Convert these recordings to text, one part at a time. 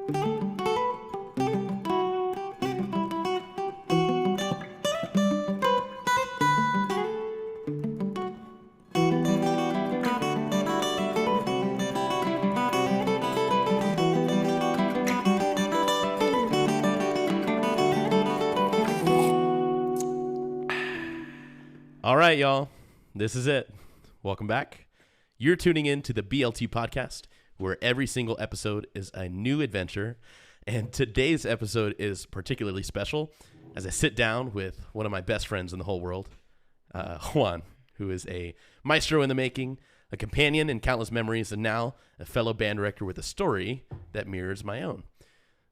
All right, y'all. This is it. Welcome back. You're tuning in to the BLT podcast, where every single episode is a new adventure. And today's episode is particularly special as I sit down with one of my best friends in the whole world, Juan, who is a maestro in the making, a companion in countless memories, and now a fellow band director with a story that mirrors my own.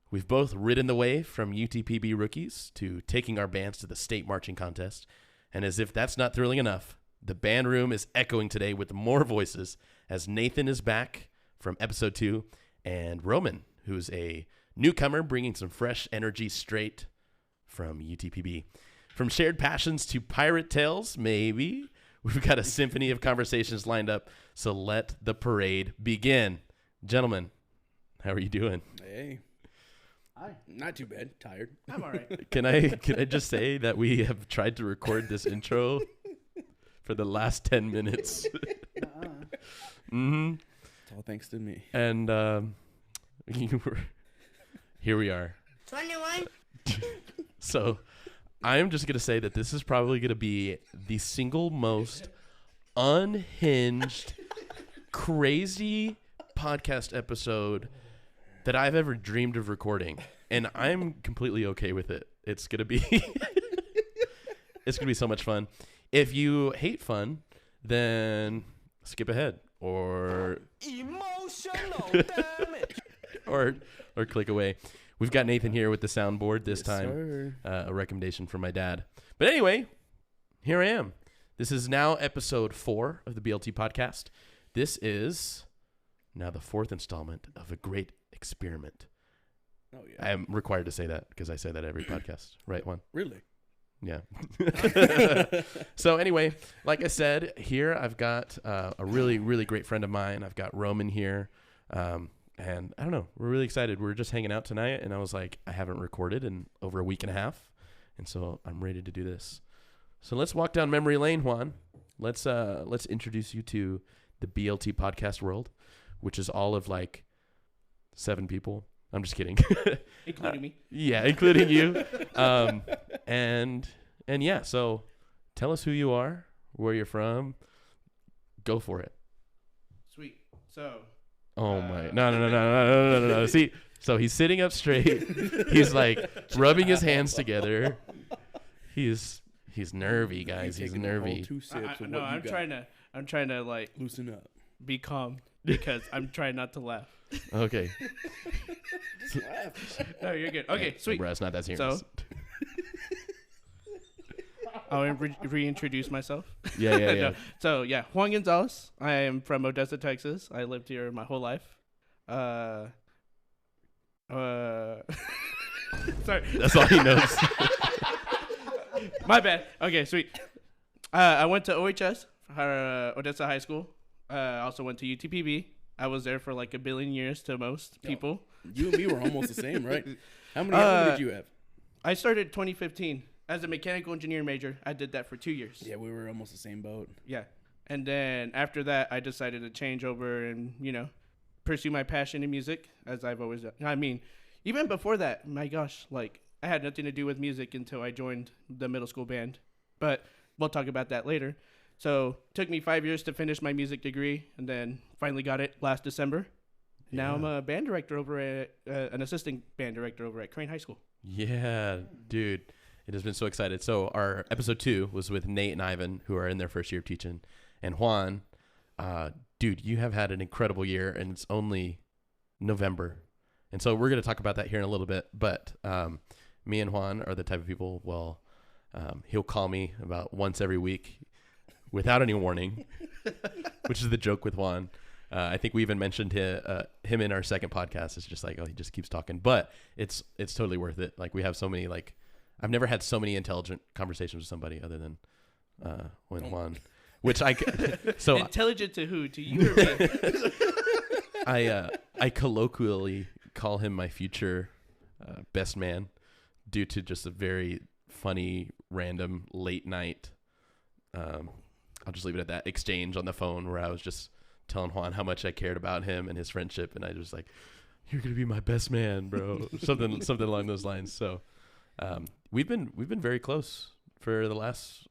We've both ridden the wave from UTPB rookies to taking our bands to the state marching contest. And as if that's not thrilling enough, the band room is echoing today with more voices as Nathan is back from episode 2 and Roman, who's a newcomer bringing some fresh energy straight from UTPB. From shared passions to pirate tales, maybe, we've got a symphony of conversations lined up, so let the parade begin. Gentlemen, how are you doing? Hey. Hi. Not too bad. Tired. I'm all right. Can I just say that we have tried to record this intro for the last 10 minutes? Mm-hmm. It's all thanks to me. And here we are. 21. So I am just going to say that this is probably going to be the single most unhinged, crazy podcast episode that I've ever dreamed of recording. And I'm completely okay with it. It's going to be it's going to be so much fun. If you hate fun, then skip ahead or Emotional damage. or click away. We've got Nathan here with the soundboard this Yes, time. sir. A recommendation from my dad. But anyway, here I am. This is now episode 4 of the BLT podcast. This is now the 4th installment of a great experiment. Oh, yeah. I'm required to say that because I say that every podcast. Right, Juan? Really? Yeah. So anyway, like I said, here I've got a really, really great friend of mine. I've got Roman here. And I don't know, we're really excited. We were just hanging out tonight, and I was like, I haven't recorded in over a week and a half. And so I'm ready to do this. So let's walk down memory lane, Juan. Let's introduce you to the BLT podcast world, which is all of like 7 people. I'm just kidding. Including me. Yeah, including you. And yeah, so tell us who you are, where you're from. Go for it. Sweet. So. Oh my! No. See, so he's sitting up straight. He's like rubbing his hands together. He's nervy, guys. He's nervy. I'm trying to like loosen up. be calm because I'm trying not to laugh. Okay. No, you're good. Okay, sweet. Bro, it's not that serious. So, I'll reintroduce myself. Yeah. No. So, yeah, Juan Gonzalez. I am from Odessa, Texas. I lived here my whole life. Sorry. That's all he knows. My bad. Okay, sweet. I went to OHS, Odessa High School. I also went to UTPB. I was there for like a billion years to most people. You and me were almost the same, right? How many did you have? I started 2015 as a mechanical engineering major. I did that for 2 years. Yeah, we were almost the same boat. Yeah. And then after that, I decided to change over and, pursue my passion in music, as I've always done. I mean, even before that, my gosh, like, I had nothing to do with music until I joined the middle school band. But we'll talk about that later. So it took me 5 years to finish my music degree, and then finally got it last December. Now I'm a band director over at, an assistant band director over at Crane High School. Yeah, dude. It has been so excited. So our episode 2 was with Nate and Ivan, who are in their first year of teaching. And Juan, dude, you have had an incredible year, and it's only November. And so we're going to talk about that here in a little bit. But me and Juan are the type of people, he'll call me about once every week without any warning, which is the joke with Juan. I think we even mentioned him in our second podcast. It's just like, oh, he just keeps talking. But it's totally worth it. Like, we have so many, like, I've never had so many intelligent conversations with somebody other than when Juan. Which so intelligent to who? To you or me? I colloquially call him my future best man due to just a very funny, random late night. I'll just leave it at that exchange on the phone where I was just telling Juan how much I cared about him and his friendship, and I was like, "You're gonna be my best man, bro." something along those lines. So we've been very close for the last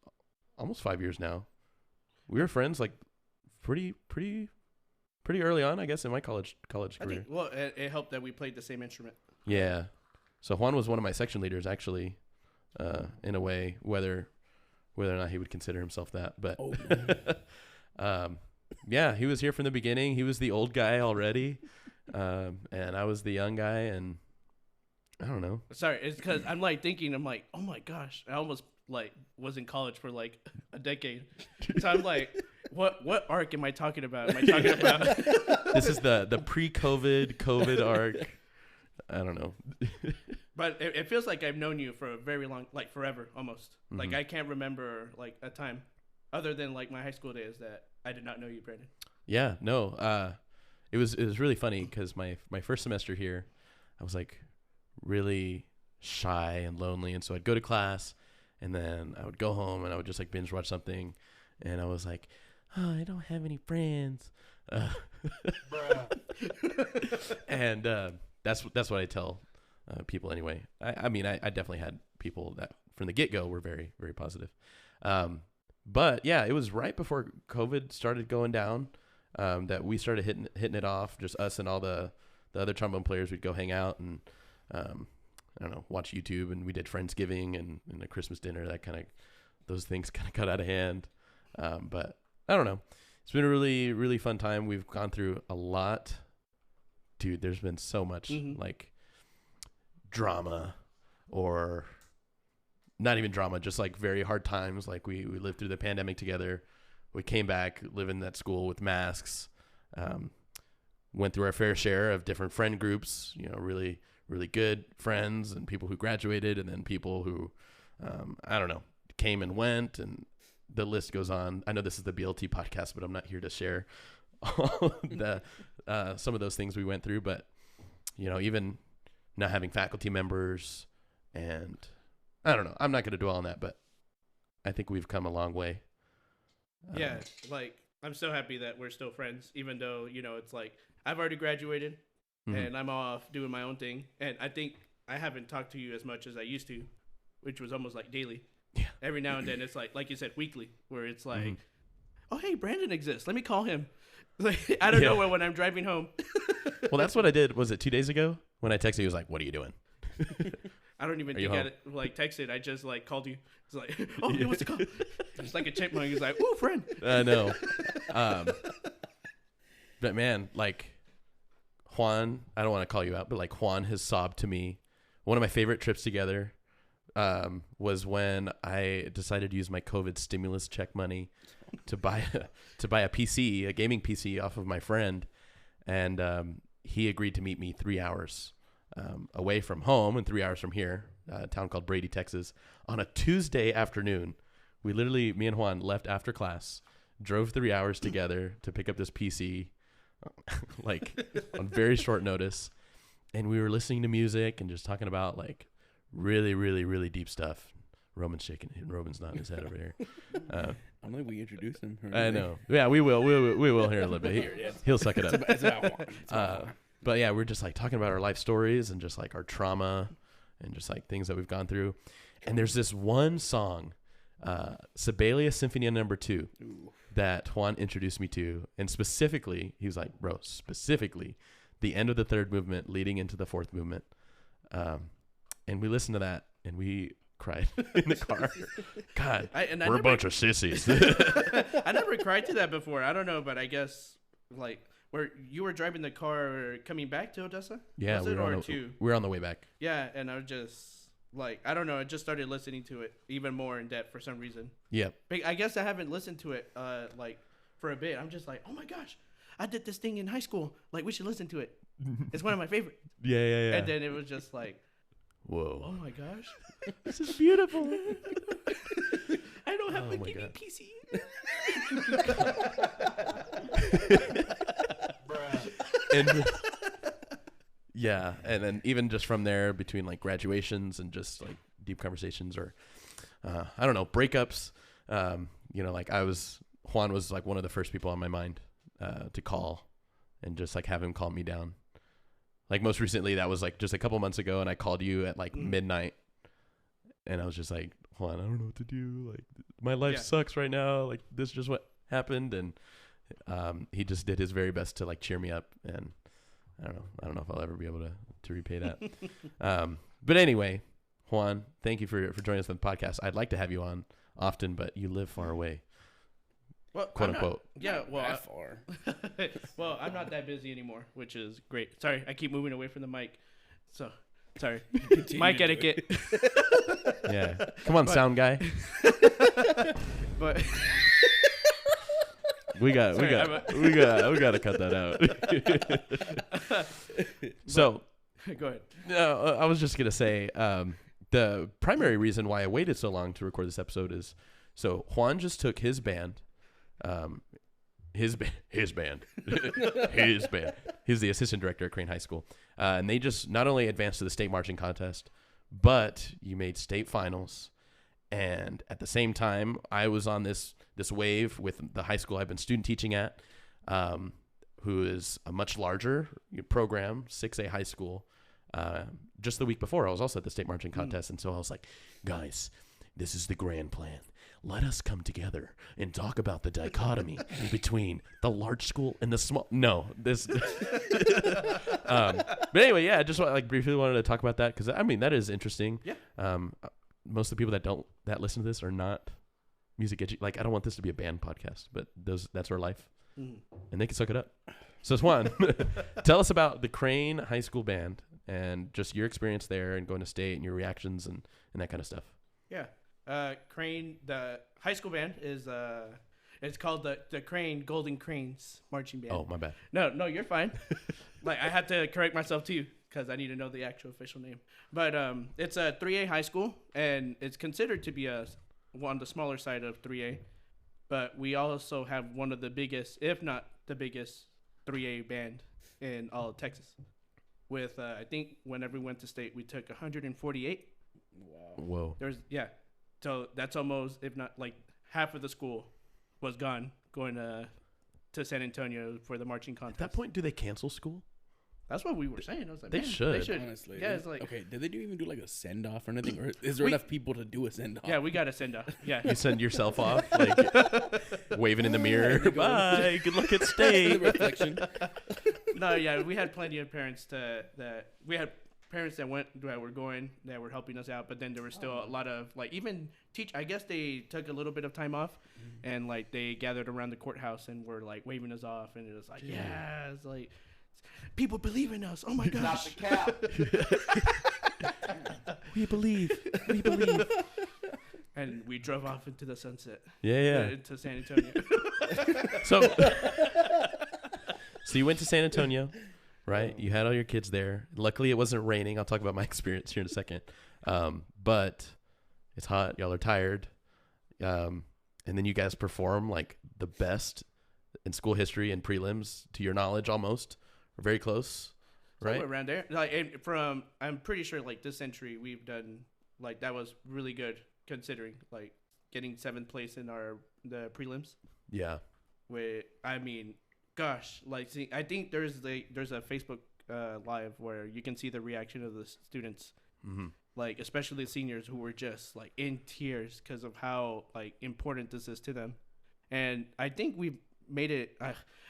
almost 5 years now. We were friends like pretty early on, I guess, in my college career. It helped that we played the same instrument. Yeah. So Juan was one of my section leaders, actually, in a way, whether or not he would consider himself that. But yeah, he was here from the beginning. He was the old guy already, and I was the young guy, and I don't know. Sorry, it's because I'm like thinking, I'm like, oh my gosh, I almost like was in college for like a decade. So I'm like, what arc am I talking about? Am I talking about? This is the pre-COVID arc. I don't know. But it feels like I've known you for a very long, like forever, almost. Mm-hmm. Like I can't remember like a time other than like my high school days that I did not know you, Brandon. Yeah, no. It was really funny because my first semester here, I was like really shy and lonely, and so I'd go to class, and then I would go home and I would just like binge watch something, and I was like, oh, I don't have any friends. And that's what I tell people anyway. I mean, I definitely had people that from the get-go were very, very positive. But yeah, it was right before COVID started going down that we started hitting it off, just us and all the other trombone players. We'd go hang out and, I don't know, watch YouTube, and we did Friendsgiving and a Christmas dinner. Those things kind of got out of hand. But I don't know. It's been a really, really fun time. We've gone through a lot. Dude, there's been so much like drama, or not even drama, just like very hard times. Like we lived through the pandemic together. We came back living at school with masks, went through our fair share of different friend groups, really, really good friends and people who graduated, and then people who, I don't know, came and went, and the list goes on. I know this is the BLT podcast, but I'm not here to share all some of those things we went through, but even not having faculty members, and I don't know, I'm not going to dwell on that, but I think we've come a long way. Yeah, like I'm so happy that we're still friends, even though it's like I've already graduated and I'm off doing my own thing, and I think I haven't talked to you as much as I used to, which was almost like daily. Yeah. Every now and then it's like you said, weekly, where it's like, oh hey, Brandon exists, let me call him. Like I don't know when I'm driving home. Well, that's what I did. Was it 2 days ago when I texted you? He was like, "What are you doing?" I don't even think I texted. I just like called you. It's like, oh, he wants to call. It's like a chipmunk. He's like, ooh, friend. I know. But man, like Juan, I don't want to call you out, but like Juan has sobbed to me. One of my favorite trips together was when I decided to use my COVID stimulus check money to buy a PC, a gaming PC, off of my friend, and he agreed to meet me 3 hours away from home and 3 hours from here, a town called Brady, Texas, on a Tuesday afternoon. We literally, me and Juan, left after class, drove 3 hours together to pick up this PC, like on very short notice, and we were listening to music and just talking about like really, really, really deep stuff. Roman's shaking. Roman's nodding his head over here. I'm like, we introduced him. I know. Yeah, we will. We will here in a little bit. He'll suck it up. It's about Juan. But yeah, we're just like talking about our life stories and just like our trauma and just like things that we've gone through. And there's this one song, Sibelius Symphony No. 2, that Juan introduced me to. And specifically, he was like, bro, specifically the end of the third movement leading into the fourth movement. And we listened to that and we cried in the car. God, we're a bunch of sissies. I never cried to that before. I don't know, but I guess like where you were driving the car coming back to Odessa? Yeah, we were on the way back. Yeah, and I was just like, I don't know, I just started listening to it even more in depth for some reason. Yeah. I guess I haven't listened to it like for a bit. I'm just like, oh my gosh, I did this thing in high school. Like, we should listen to it. It's one of my favorite. Yeah. And then it was just like, whoa. Oh my gosh. This is beautiful. I don't have a gaming PC. And Yeah, and then even just from there, between like graduations and just like deep conversations, or I don't know, breakups. Like Juan was like one of the first people on my mind to call, and just like have him calm me down. Like most recently, that was like just a couple months ago, and I called you at like midnight, and I was just like, Juan, I don't know what to do. Like my life sucks right now. Like this is just what happened, and he just did his very best to like cheer me up, and I don't know if I'll ever be able to repay that. But anyway, Juan, thank you for joining us on the podcast. I'd like to have you on often, but you live far away. Well, quote unquote. That far. Well, I'm not that busy anymore, which is great. Sorry, I keep moving away from the mic. So, sorry. Mic etiquette. Yeah. Come on, sound guy. But we got to cut that out. So, go ahead. No, I was just gonna say the primary reason why I waited so long to record this episode is so Juan just took his band. His band. He's the assistant director at Crane High School, and they just not only advanced to the state marching contest, but you made state finals. And at the same time, I was on this wave with the high school I've been student teaching at, who is a much larger program, 6A high school. Just the week before, I was also at the state marching contest, and so I was like, guys, this is the grand plan. Let us come together and talk about the dichotomy between the large school and the small. No, this. But anyway, yeah, I just briefly wanted to talk about that because I mean that is interesting. Yeah. Most of the people that listen to this are not music like I don't want this to be a band podcast, but that's our life, and they can suck it up. So Juan, tell us about the Crane High School Band and just your experience there and going to state and your reactions and that kind of stuff. Yeah. Crane, the high school band is it's called the Crane Golden Cranes Marching Band. Oh, my bad. No, you're fine. Like I had to correct myself too because I need to know the actual official name. But it's a 3A high school, and it's considered to be on the smaller side of 3A. But we also have one of the biggest, if not the biggest, 3A band in all of Texas. With I think whenever we went to state, we took 148. Wow. Whoa. So that's almost, if not like half of the school was gone going to San Antonio for the marching contest. At that point, do they cancel school? That's what we were saying. I was like, They should. Honestly. Yeah, it's like, okay, did they even do like a send off or anything? Or is there enough people to do a send off? Yeah, we got to send off. Yeah. You send yourself off, like waving in the mirror. Bye. Good luck at state. Reflection. No, yeah, we had plenty of parents that were helping us out, but then there was still a lot of like even I guess they took a little bit of time off, and like they gathered around the courthouse and were like waving us off, and it was like, yeah, it's like people believe in us. Oh my gosh. Stop the cap. We believe. And we drove off into the sunset. Yeah. Into San Antonio. So you went to San Antonio, right? You had all your kids there. Luckily, it wasn't raining. I'll talk about my experience here in a second. But it's hot. Y'all are tired. And then you guys perform like the best in school history and prelims, to your knowledge, almost. Or very close, right? Somewhere around there. Like I'm pretty sure like this century we've done like that was really good considering like getting 7th place in the prelims. Yeah. I mean, gosh, like see, I think there's a Facebook live where you can see the reaction of the students, like especially the seniors who were just like in tears because of how like important this is to them, and I think we made it.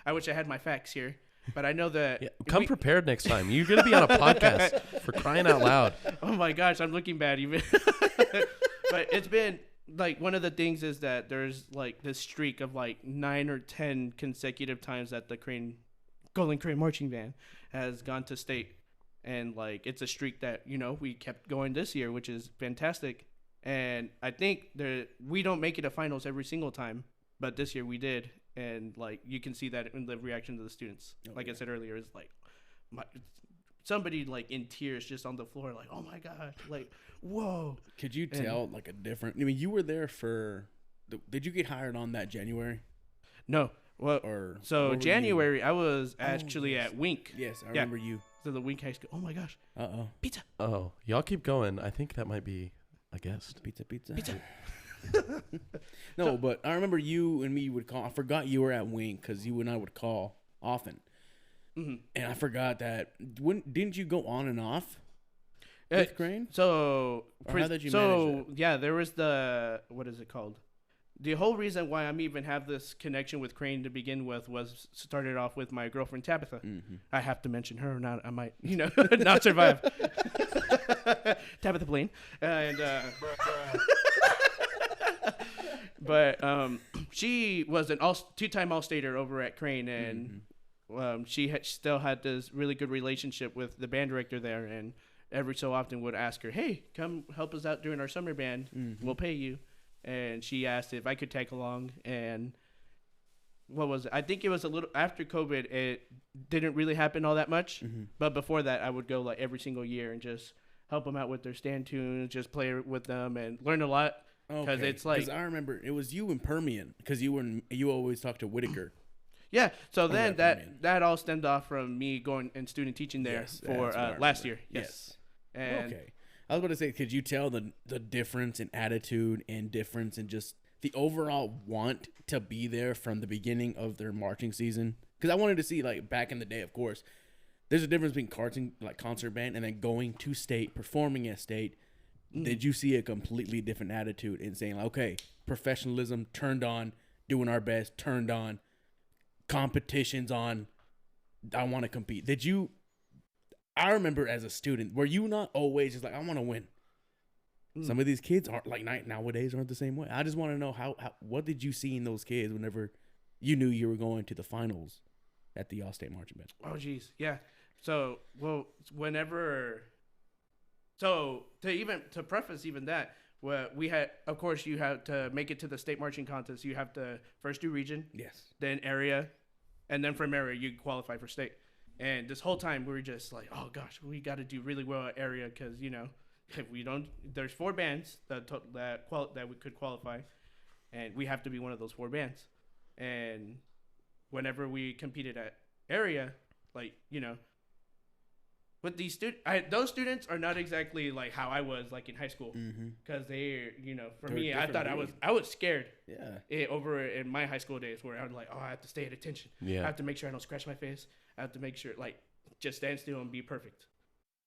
I wish I had my facts here, but I know that come prepared next time. You're gonna be on a podcast for crying out loud. Oh my gosh, I'm looking bad even. But it's been like one of the things is that there's like this streak of like 9 or 10 consecutive times that the Golden Crane Marching Band has gone to state, and like it's a streak that we kept going this year, which is fantastic. And I think we don't make it to finals every single time, but this year we did, and like you can see that in the reaction of the students. I said earlier, is like somebody like in tears just on the floor, like, oh my god, like whoa. Could you tell like a different? I mean, you were there did you get hired on that January? No, Well, Or so where were you? January, I was actually yes. at Wink. Yes, I Yeah. remember you. So the Wink High School. Oh my gosh, Uh-oh. pizza. Oh, y'all keep going. I think that might be a guest. Pizza. Pizza. No, but I remember you and me would call. I forgot you were at Wing because you and I would call often. Mm-hmm. And I forgot that. Didn't you go on and off with Crane? So, Or how did you manage yeah, there was what is it called? The whole reason why I'm even have this connection with Crane to begin with was started off with my girlfriend Tabitha. Mm-hmm. I have to mention her, or not I might, not survive. Tabitha Blaine, and but she was an two-time All-Stater over at Crane, and she still had this really good relationship with the band director there, and every so often would ask her, "Hey, come help us out during our summer band. We'll pay you." And she asked if I could tag along, and what was it? I think it was a little after COVID. It didn't really happen all that much, but before that, I would go like every single year and just help them out with their stand tunes, just play with them, and learn a lot. Because it's like, I remember it was you and Permian because you always talked to Whitaker. yeah. So then yeah, Permian. that all stemmed off from me going and student teaching there Yes, for that's what I last remember. year. Yes. Yes. And Okay. I was going to say, could you tell the difference in attitude and difference in just the overall want to be there from the beginning of their marching season? Because I wanted to see, like, back in the day, of course, there's a difference between concert band and then going to state, performing at state. Did you see a completely different attitude in saying, like, okay, professionalism turned on, doing our best, turned on, competitions on, I want to compete? Did you... I remember as a student, were you not always just like, I want to win? Some of these kids aren't like nowadays aren't the same way. I just want to know how what did you see in those kids whenever you knew you were going to the finals at the All-State Marching Band? oh geez, yeah. So to preface even that, we had, of course, you have to make it to the state marching contest. You have to first do region, Yes. then area, and then from area you qualify for state. And this whole time we were just like, oh gosh, we got to do really well at area because if we don't, there's 4 bands that we could qualify, and we have to be one of those 4 bands. And whenever we competed at area, like with these those students are not exactly like how I was like in high school, because they, for They're me, I different thought breed. I was scared. Yeah. Over in my high school days, where I was like, oh, I have to stay at attention. Yeah. I have to make sure I don't scratch my face. I have to make sure, like, just stand still and be perfect.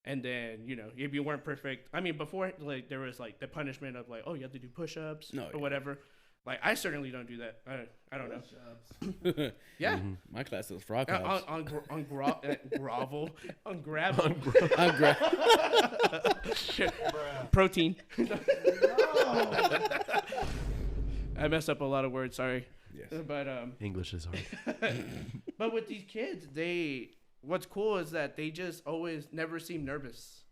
And then, if you weren't perfect, I mean, before, like, there was, like, the punishment of, like, oh, you have to do push-ups or whatever. Like, I certainly don't do that. I don't know. Yeah. My class was frog hops. On grovel. On gravel. Protein. I messed up a lot of words, sorry. Yes. But English is hard. but with these kids, what's cool is that they just always never seem nervous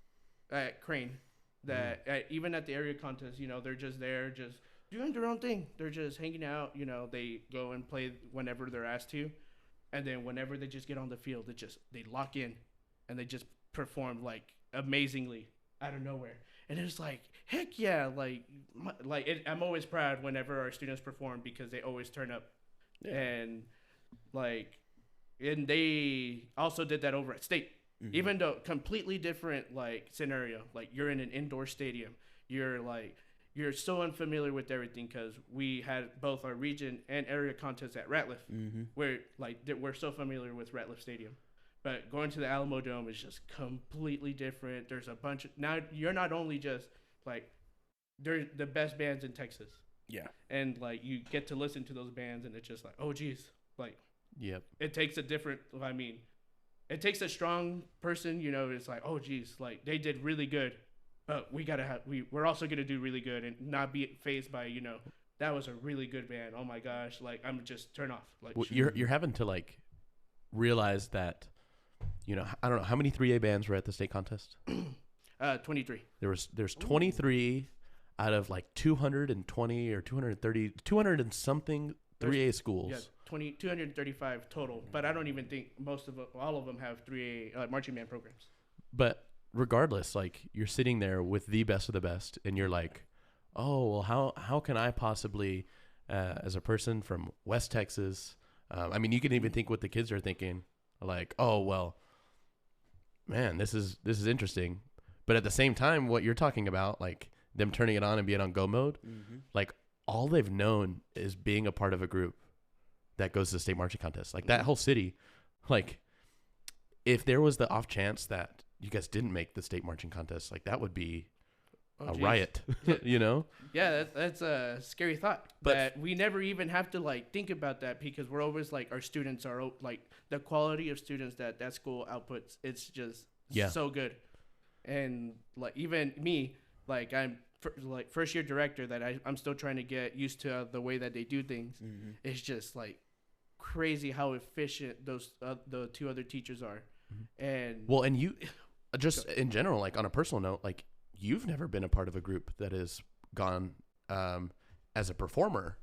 at Crane. That even at the area contest, they're just there, just doing their own thing. They're just hanging out. They go and play whenever they're asked to, and then whenever they just get on the field, they lock in, and they just perform like amazingly out of nowhere. And it's like, heck yeah, I'm always proud whenever our students perform because they always turn up. Yeah. And they also did that over at state, even though completely different like scenario. Like you're in an indoor stadium, you're so unfamiliar with everything because we had both our region and area contests at Ratliff, where we're so familiar with Ratliff Stadium. But going to the Alamo Dome is just completely different. There's a bunch of, now you're not only just like, they're the best bands in Texas. Yeah. And like you get to listen to those bands and it's just like, oh geez, like, yep. It takes it takes a strong person, it's like, oh geez, like they did really good, but we're also going to do really good and not be fazed by, that was a really good band. Oh my gosh. Like I'm just turn off. Like well, you're having to like realize that, I don't know how many 3A bands were at the state contest. 23. There's 23 out of like 220 or 230, 200 and something 3A schools. Yeah, 235 total. But I don't even think all of them have 3A marching band programs. But regardless, like you're sitting there with the best of the best, and you're like, oh well, how can I possibly, as a person from West Texas, I mean, you can even think what the kids are thinking, like, oh, well, man, this is interesting. But at the same time, what you're talking about, like them turning it on and being on go mode, like all they've known is being a part of a group that goes to the state marching contest. Like that whole city, like if there was the off chance that you guys didn't make the state marching contest, like that would be a riot, you know? Yeah, that's a scary thought. But that we never even have to like think about that because we're always like our students are like the quality of students that school outputs. It's just so good, and like even me, like I'm like first year director that I'm still trying to get used to the way that they do things. It's just like crazy how efficient those the two other teachers are, and well, and you just in general, like on a personal note, like. You've never been a part of a group that has gone as a performer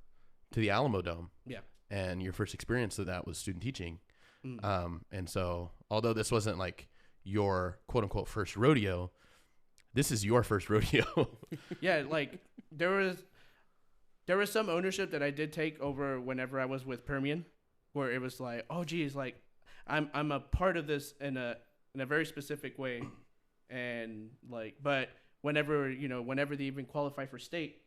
to the Alamo Dome. Yeah. And your first experience of that was student teaching. And so, although this wasn't like your quote unquote first rodeo, this is your first rodeo. Yeah. Like there was some ownership that I did take over whenever I was with Permian, where it was like, oh geez, like I'm a part of this in a very specific way. And like, but whenever they even qualify for state,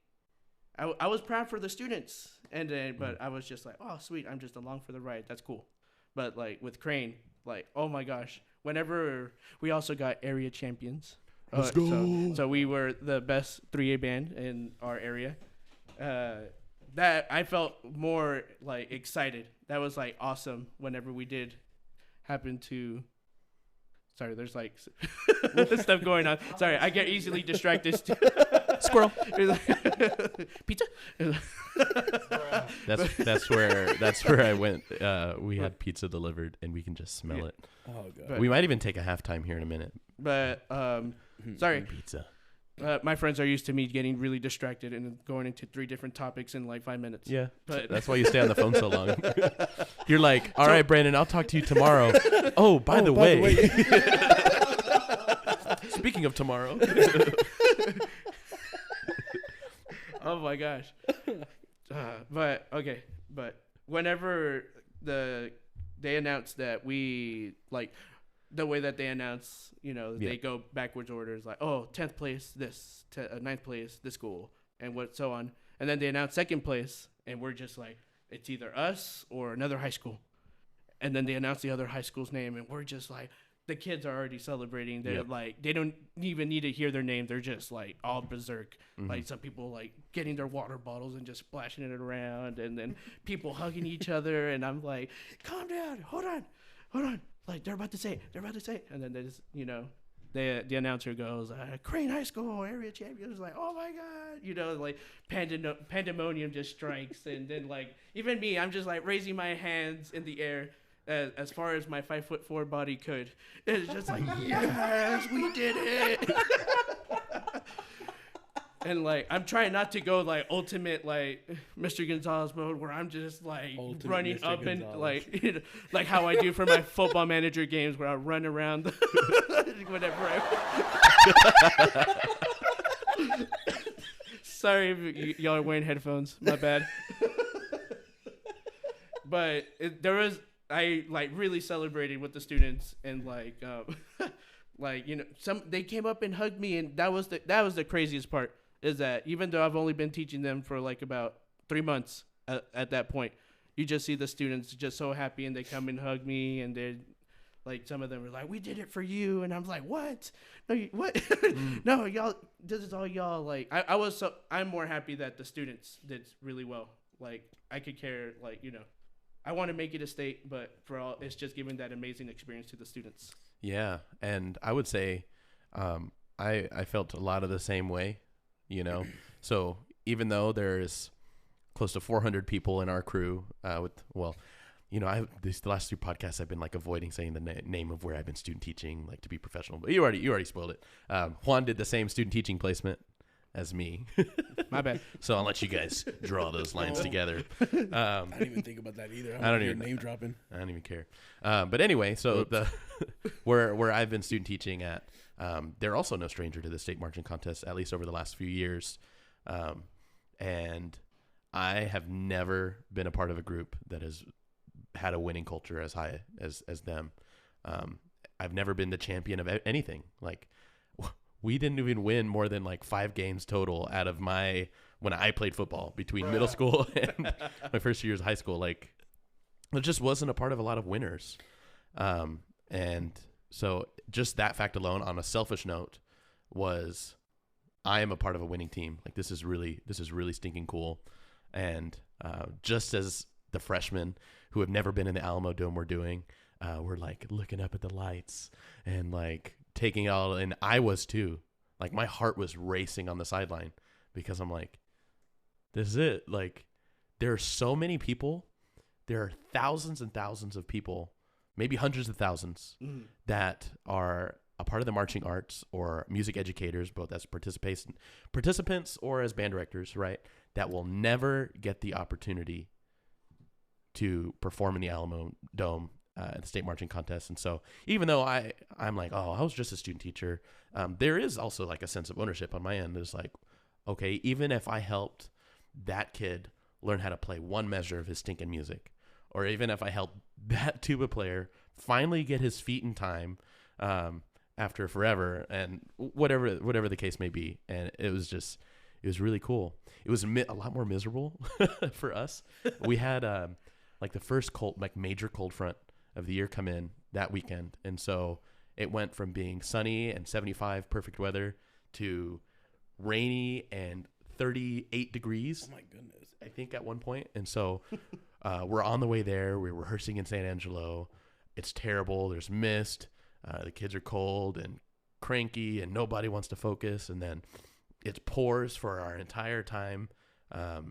I was proud for the students. And then, but I was just like, oh, sweet. I'm just along for the ride. That's cool. But like with Crane, like, oh my gosh, whenever we also got area champions. Let's go. So we were the best 3A band in our area. That I felt more like excited. That was like awesome whenever we did happen to. Sorry, there's like stuff going on. Sorry, I get easily distracted. Squirrel. Pizza. That's where I went. We had pizza delivered, and we can just smell it. Oh god. We might even take a halftime here in a minute. But sorry, pizza. My friends are used to me getting really distracted and going into 3 different topics in like 5 minutes. Yeah, but that's why you stay on the phone so long. You're like, all right, Brandon, I'll talk to you tomorrow. Oh, by the way. Speaking of tomorrow. Oh my gosh. But okay, but whenever they announced that we like. The way that they announce, they go backwards orders like, oh, 10th place, this, 9th place, this school, and what so on. And then they announce 2nd place, and we're just like, it's either us or another high school. And then they announce the other high school's name, and we're just like, the kids are already celebrating. They're like, they don't even need to hear their name. They're just like all berserk. Like some people like getting their water bottles and just splashing it around, and then people hugging each other. And I'm like, calm down, hold on. Like, they're about to say it. And then they just, the announcer goes, Crane High School area champions. Like, oh my God, like pandemonium just strikes. And then like, even me, I'm just like raising my hands in the air as far as my 5'4" body could. It's just like, yes, we did it. And like, I'm trying not to go like ultimate like Mr. Gonzalez mode where I'm just like ultimate running Mr. up Gonzalez. And like how I do for my football manager games where I run around whatever. Sorry if y'all are wearing headphones. My bad. But I like really celebrated with the students and like like they came up and hugged me, and that was the craziest part. Is that even though I've only been teaching them for like about 3 months at that point, you just see the students just so happy and they come and hug me, and they're like, some of them are like, we did it for you. And I'm like, what? No, what? No, y'all, this is all y'all. Like, I'm more happy that the students did really well. Like, I could care, like, I want to make it a state, but for all, it's just giving that amazing experience to the students. Yeah. And I would say, I felt a lot of the same way. So even though there's close to 400 people in our crew, the last 2 podcasts I've been like avoiding saying the name of where I've been student teaching, like to be professional, but you already spoiled it. Juan did the same student teaching placement as me. My bad. So I'll let you guys draw those lines together. I didn't even think about that either. I don't even name dropping. I don't even care. But anyway, so where I've been student teaching at, they're also no stranger to the state marching contest, at least over the last few years. And I have never been a part of a group that has had a winning culture as high as them. I've never been the champion of anything. Like, we didn't even win more than like 5 games total out of when I played football between middle school and my first years of high school. Like, it just wasn't a part of a lot of winners. And so just that fact alone, on a selfish note, was I am a part of a winning team. Like, this is really stinking cool. And just as the freshmen who have never been in the Alamo Dome were doing, we're like looking up at the lights and like taking it all. And I was too. Like, my heart was racing on the sideline because I'm like, this is it. Like, there are so many people. There are thousands and thousands of people, maybe hundreds of thousands, that are a part of the marching arts or music educators, both as participants or as band directors, right? That will never get the opportunity to perform in the Alamo Dome at the state marching contest. And so even though I'm like, oh, I was just a student teacher, there is also like a sense of ownership on my end. There's like, okay, even if I helped that kid learn how to play one measure of his stinking music, or even if I helped that tuba player finally get his feet in time after forever, and whatever the case may be. And it was really cool. It was a lot more miserable for us. We had like the first major cold front of the year come in that weekend. And so it went from being sunny and 75 perfect weather to rainy and 38 degrees. Oh my goodness. I think at one point. And so we're on the way there. We're rehearsing in San Angelo. It's terrible. There's mist. The kids are cold and cranky and nobody wants to focus. And then it pours for our entire time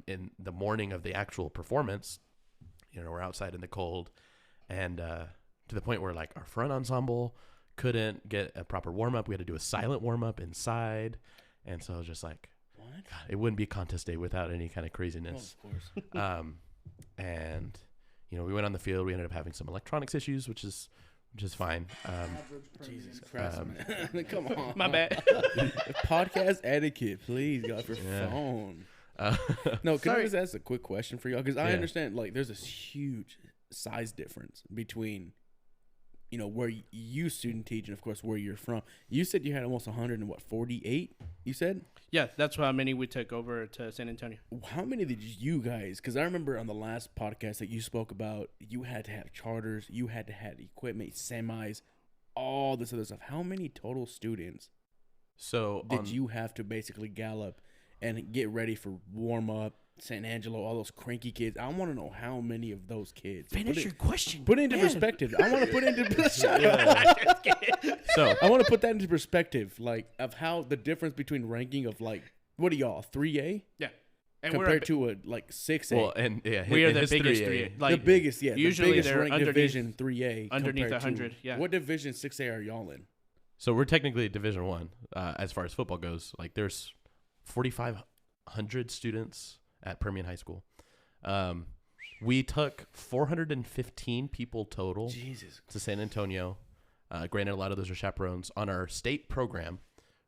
in the morning of the actual performance. You know, we're outside in the cold. And to the point where like our front ensemble couldn't get a proper warm-up. We had to do a silent warm-up inside. And so I was just like, what? God, it wouldn't be contest day without any kind of craziness. Oh, of course. And, you know, we went on the field. We ended up having some electronics issues, which is fine. Jesus Christ, man. Come on. My bad. Podcast etiquette, please. Get off your Yeah. phone. No, can I just ask a quick question for y'all? Because I Yeah. understand, like, there's this huge size difference between, you know, where you student teach and, of course, where you're from. You said you had almost 148, you said? Yeah, that's how many we took over to San Antonio. How many did you guys, because I remember on the last podcast that you spoke about, you had to have charters, you had to have equipment, semis, all this other stuff. How many total students So did you have to basically gallop and get ready for warm-up, San Angelo, all those cranky kids? I want to know how many of those kids. Finish your question. Put it into perspective. I want to put it into perspective. So I want to put that into perspective, like, of how the difference between ranking of, like, what are y'all, 3A? Yeah. And Compared to a, like, 6A. well, and yeah, we are in the his biggest 3A. three. Like, the biggest, yeah. usually the biggest they're ranked underneath- division 3A. underneath compared to- 100, yeah. What division 6A are y'all in? So we're technically Division One as far as football goes. Like, there's 4,500 students at Permian High School. We took 415 people total Jesus. to San Antonio. Granted, a lot of those are chaperones. On our state program,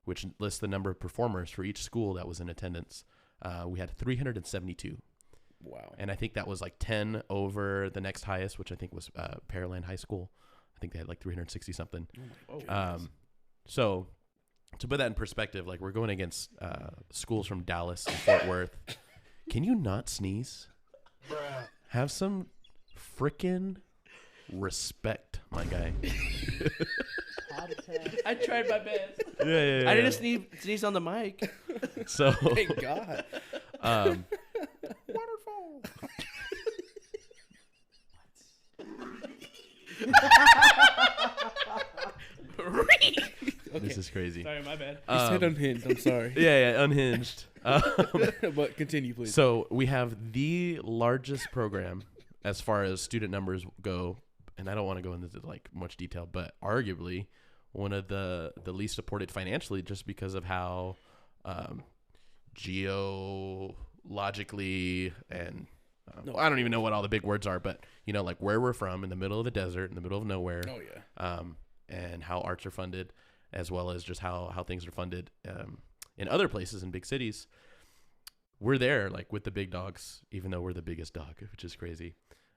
which lists the number of performers for each school that was in attendance, we had 372. Wow. And I think that was like 10 over the next highest, which I think was Pearland High School. I think they had like 360 something. Oh my goodness. So to put that in perspective, like, we're going against schools from Dallas and Fort Worth. Can you not sneeze? Bruh. Have some frickin' respect, my guy. I tried my best. Yeah. I didn't sneeze on the mic. So, Thank God. Waterfall. This is crazy. Sorry, my bad. You said unhinged. I'm sorry. Yeah, unhinged. But continue, please. So we have the largest program as far as student numbers go, and I don't want to go into like much detail, but arguably one of the least supported financially, just because of how geologically and I don't even know what all the big words are, but you know, like where we're from, in the middle of the desert, in the middle of nowhere. Oh yeah. And how arts are funded, as well as just how things are funded in other places in big cities. We're there like with the big dogs, even though we're the biggest dog, which is crazy.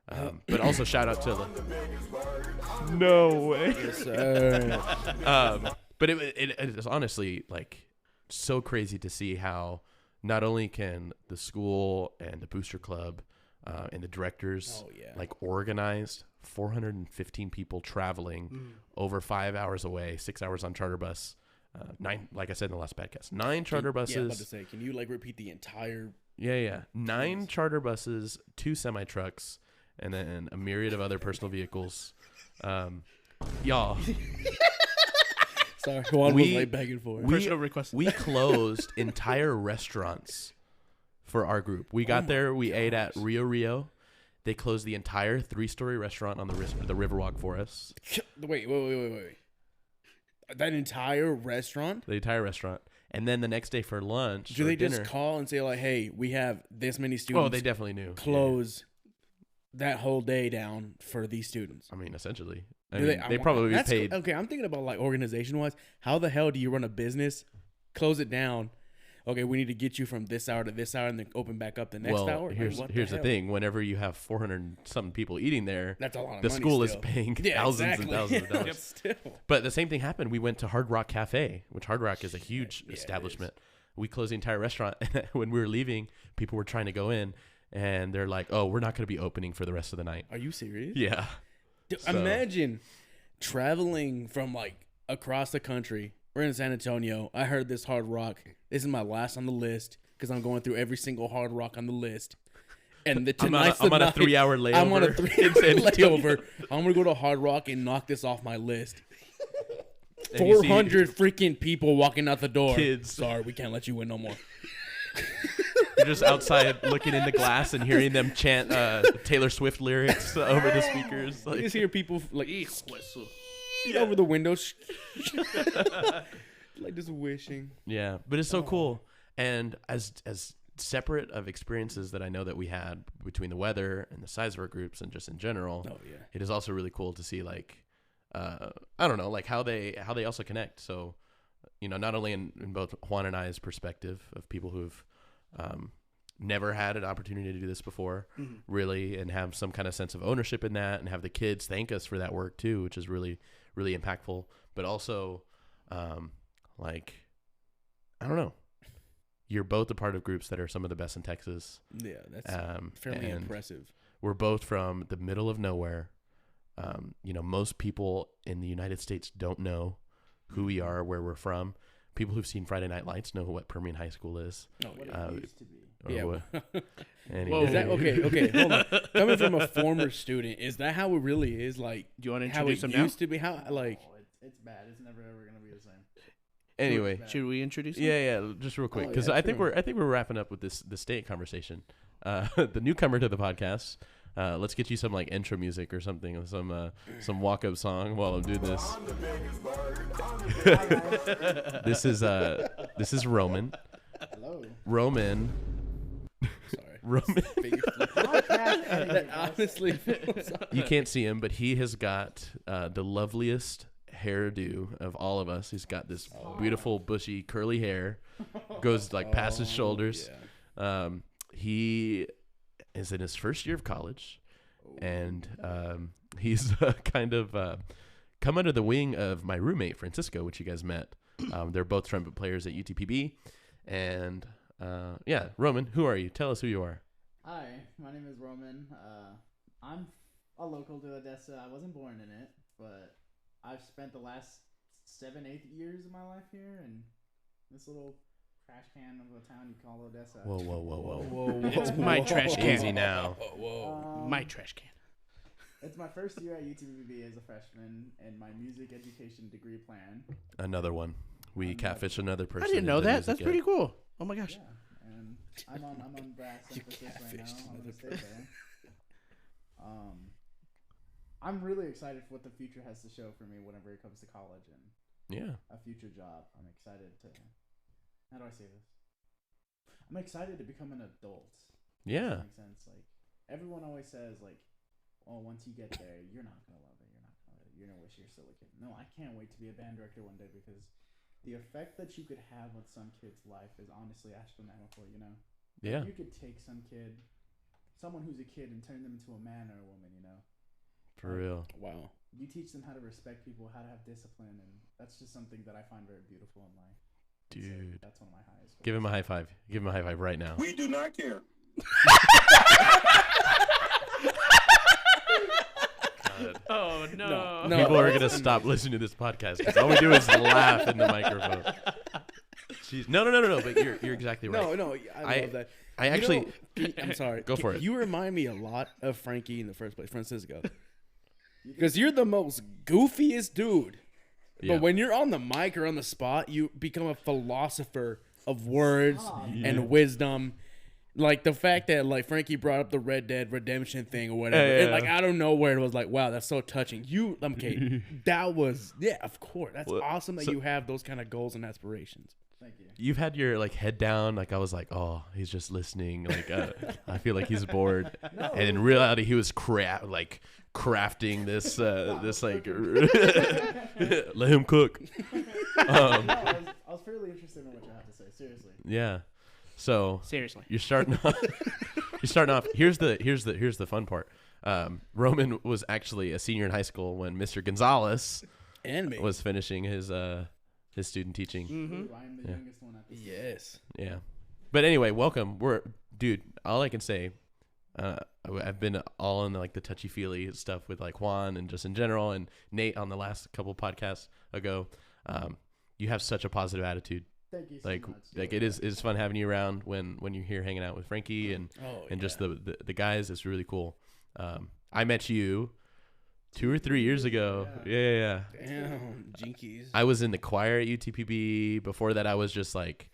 But also shout out to no way. Yes, sir. But it is honestly like so crazy to see how not only can the school and the booster club and the directors like organized 415 people traveling over 5 hours away, 6 hours on charter bus, 9, like I said in the last podcast, 9 charter buses. Yeah, I'm about to say, can you like repeat the entire? Yeah. 9 charter buses, 2 semi trucks, and then a myriad of other personal vehicles. Y'all. Sorry, Juan was like begging for it. Personal request. We closed entire restaurants for our group. We got there. We ate at Rio. They closed the entire 3-story restaurant on the Riverwalk for us. Wait. That entire restaurant? The entire restaurant. And then the next day for lunch. Do they dinner, just call and say like, "Hey, we have this many students"? Oh, they definitely knew. Close that whole day down for these students. I mean, essentially. They probably that's paid. Okay, I'm thinking about like organization wise. How the hell do you run a business, close it down? Okay, we need to get you from this hour to this hour, and then open back up the next hour. Here's the thing: whenever you have 400 something people eating there, that's a lot of the money. school still. is paying thousands and thousands of dollars. Still. But the same thing happened. We went to Hard Rock Cafe, which Hard Rock is a huge establishment. We closed the entire restaurant, and when we were leaving, people were trying to go in, and they're like, "Oh, we're not going to be opening for the rest of the night." Are you serious? Yeah. Dude, imagine traveling from like across the country. We're in San Antonio. I heard this Hard Rock. This is my last on the list because I'm going through every single Hard Rock on the list. And I'm on a 3-hour layover. I'm on a 3-hour layover. I'm gonna go to Hard Rock and knock this off my list. 400 freaking people walking out the door. Kids. Sorry, we can't let you in no more. You're just outside looking in the glass and hearing them chant Taylor Swift lyrics over the speakers. You Like, just hear people like over the windows, like just wishing. yeah, but it's so cool. And as separate of experiences that I know that we had between the weather and the size of our groups and just in general, it is also really cool to see like I don't know, like how they also connect. So, you know, not only in both Juan and I's perspective of people who've never had an opportunity to do this before, really, and have some kind of sense of ownership in that, and have the kids thank us for that work too, which is really, really impactful. But also, like, I don't know, you're both a part of groups that are some of the best in Texas. Yeah, that's fairly impressive. We're both from the middle of nowhere. You know, most people in the United States don't know who we are, where we're from. People who've seen Friday Night Lights know what Permian High School is. Oh, What it used to be. Anyway. Is that okay? Hold on. Coming from a former student, is that how it really is? Like, Do you want to how it introduce them now? used to be? How like? Oh, it's bad. It's never ever gonna be the same. Anyway, Should we introduce them? yeah, just real quick, because yeah, I think sure. we're wrapping up with the state conversation. The newcomer to the podcast. Let's get you some like intro music or something, some walk up song while I'm doing this. This is Roman. Hello. Roman. Sorry. Roman. That honestly, You can't see him, but he has got the loveliest hairdo of all of us. He's got this beautiful, bushy, curly hair, goes like past his shoulders. Yeah. He is in his first year of college, and he's kind of come under the wing of my roommate Francisco, which you guys met. They're both trumpet players at UTPB, and yeah, Roman, who are you? Tell us who you are. Hi, my name is Roman. I'm a local to Odessa. I wasn't born in it, but I've spent the last 7-8 years of my life here in this little trash can of a town you call Odessa. Whoa. It's my trash can. Easy now. My trash can. It's my first year at UTPB as a freshman in my music education degree plan. Another one. We catfish another person. I didn't know in the that. music That's ed. pretty cool. Oh my gosh. Yeah, and I'm on brass emphasis right now. I'm gonna stay there. I'm really excited for what the future has to show for me whenever it comes to college and Yeah. a future job. I'm excited to. How do I say this? I'm excited to become an adult. Yeah. That makes sense. Like everyone always says, like, "Oh, once you get there, you're not gonna love it. You're not gonna. You're gonna wish you're still a kid." No, I can't wait to be a band director one day because the effect that you could have on some kid's life is honestly astronomical. You know. Yeah. You could take some kid someone who's a kid and turn them into a man or a woman, you know? For real. Wow. You teach them how to respect people, how to have discipline, and that's just something that I find very beautiful in life. Dude. So that's one of my highest goals. Give him a high five. Give him a high five right now. We do not care. God. Oh no. No. People are gonna stop listening to this podcast because all we do is laugh in the microphone. Jeez. No. But you're exactly right. No, I love that. I actually. I'm sorry. Go for it. You remind me a lot of Frankie in the first place, Francisco. Because you're the most goofiest dude. Yeah. But when you're on the mic or on the spot, you become a philosopher of words and wisdom. Like the fact that like Frankie brought up the Red Dead Redemption thing or whatever. Yeah. And like out of nowhere it was like, wow, that's so touching. Okay, that was of course. That's awesome that you have those kind of goals and aspirations. Thank you. You've had your like head down. Like I was like, oh, he's just listening. Like I feel like he's bored. And in reality, he was crafting this like let him cook. I was fairly interested in what you have to say. Seriously. Yeah. So Seriously. you're starting off. Here's the fun part. Roman was actually a senior in high school when Mr. Gonzalez And me. was finishing his student teaching. Mm-hmm. I'm the youngest one at this. Yes. Yeah. But anyway, welcome. Dude, all I can say, I've been all in like the touchy-feely stuff with like Juan and just in general, and Nate on the last couple podcasts ago. You have such a positive attitude. Thank you so Like much. it's fun having you around when you're here hanging out with Frankie and just the guys. It's really cool. I met you 2 or 3 years ago. Yeah. Damn, jinkies. I was in the choir at UTPB. Before that, I was just like,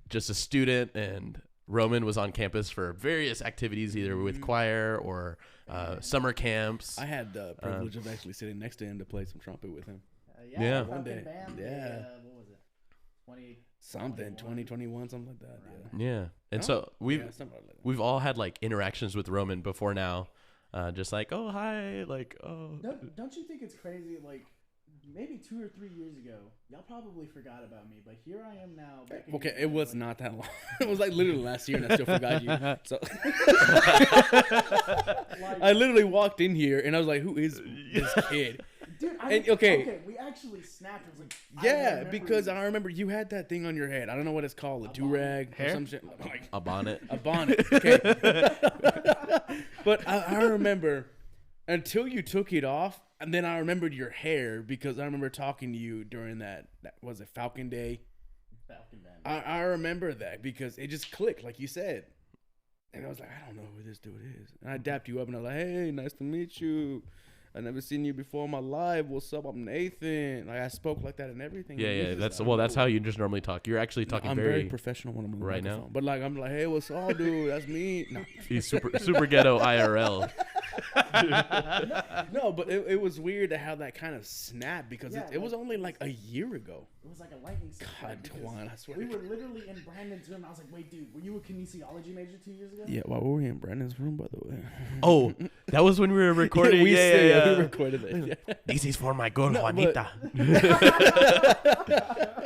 just a student, and Roman was on campus for various activities, either with choir or summer camps. I had the privilege of actually sitting next to him to play some trumpet with him. Yeah. One day. Band, Yeah. What was it? 2021, something like that. Yeah, and so Something like that. we've all had like interactions with Roman before now, just like, oh hi, like oh. Don't you think it's crazy? Like maybe 2 or 3 years ago, y'all probably forgot about me, but here I am now. back in Okay, your it life, was like- not that long. It was like literally last year, and I still forgot you. So I literally walked in here, and I was like, "Who is this kid?" Dude, okay. we actually snapped. It was like, Yeah, remember because you. I remember you had that thing on your head. I don't know what it's called, a do-rag or some shit. Like A bonnet. a bonnet. Okay. But I remember until you took it off, and then I remembered your hair because I remember talking to you during that was it Falcon Day? Falcon Band. I remember that because it just clicked, like you said. And I was like, I don't know who this dude is. And I dapped you up and I was like, hey, nice to meet you. I never seen you before in my life. What's up? I'm Nathan. Like I spoke like that and everything. Yeah, And you yeah. just That's like, that's how you just normally talk. You're actually talking I'm very professional when I'm on the right now. microphone. But like I'm like, hey, what's up, dude? That's me. No, He's super ghetto IRL. no, but it was weird to have that kind of snap because Yeah, it was only like a year ago. It was like a lightning strike. God, because Juan, I swear. We were literally in Brandon's room. I was like, wait, dude, were you a kinesiology major 2 years ago? Yeah, why were we in Brandon's room, by the way? Oh, that was when we were recording. we Yeah. we recorded it. Yeah. This is for my girl No, Juanita.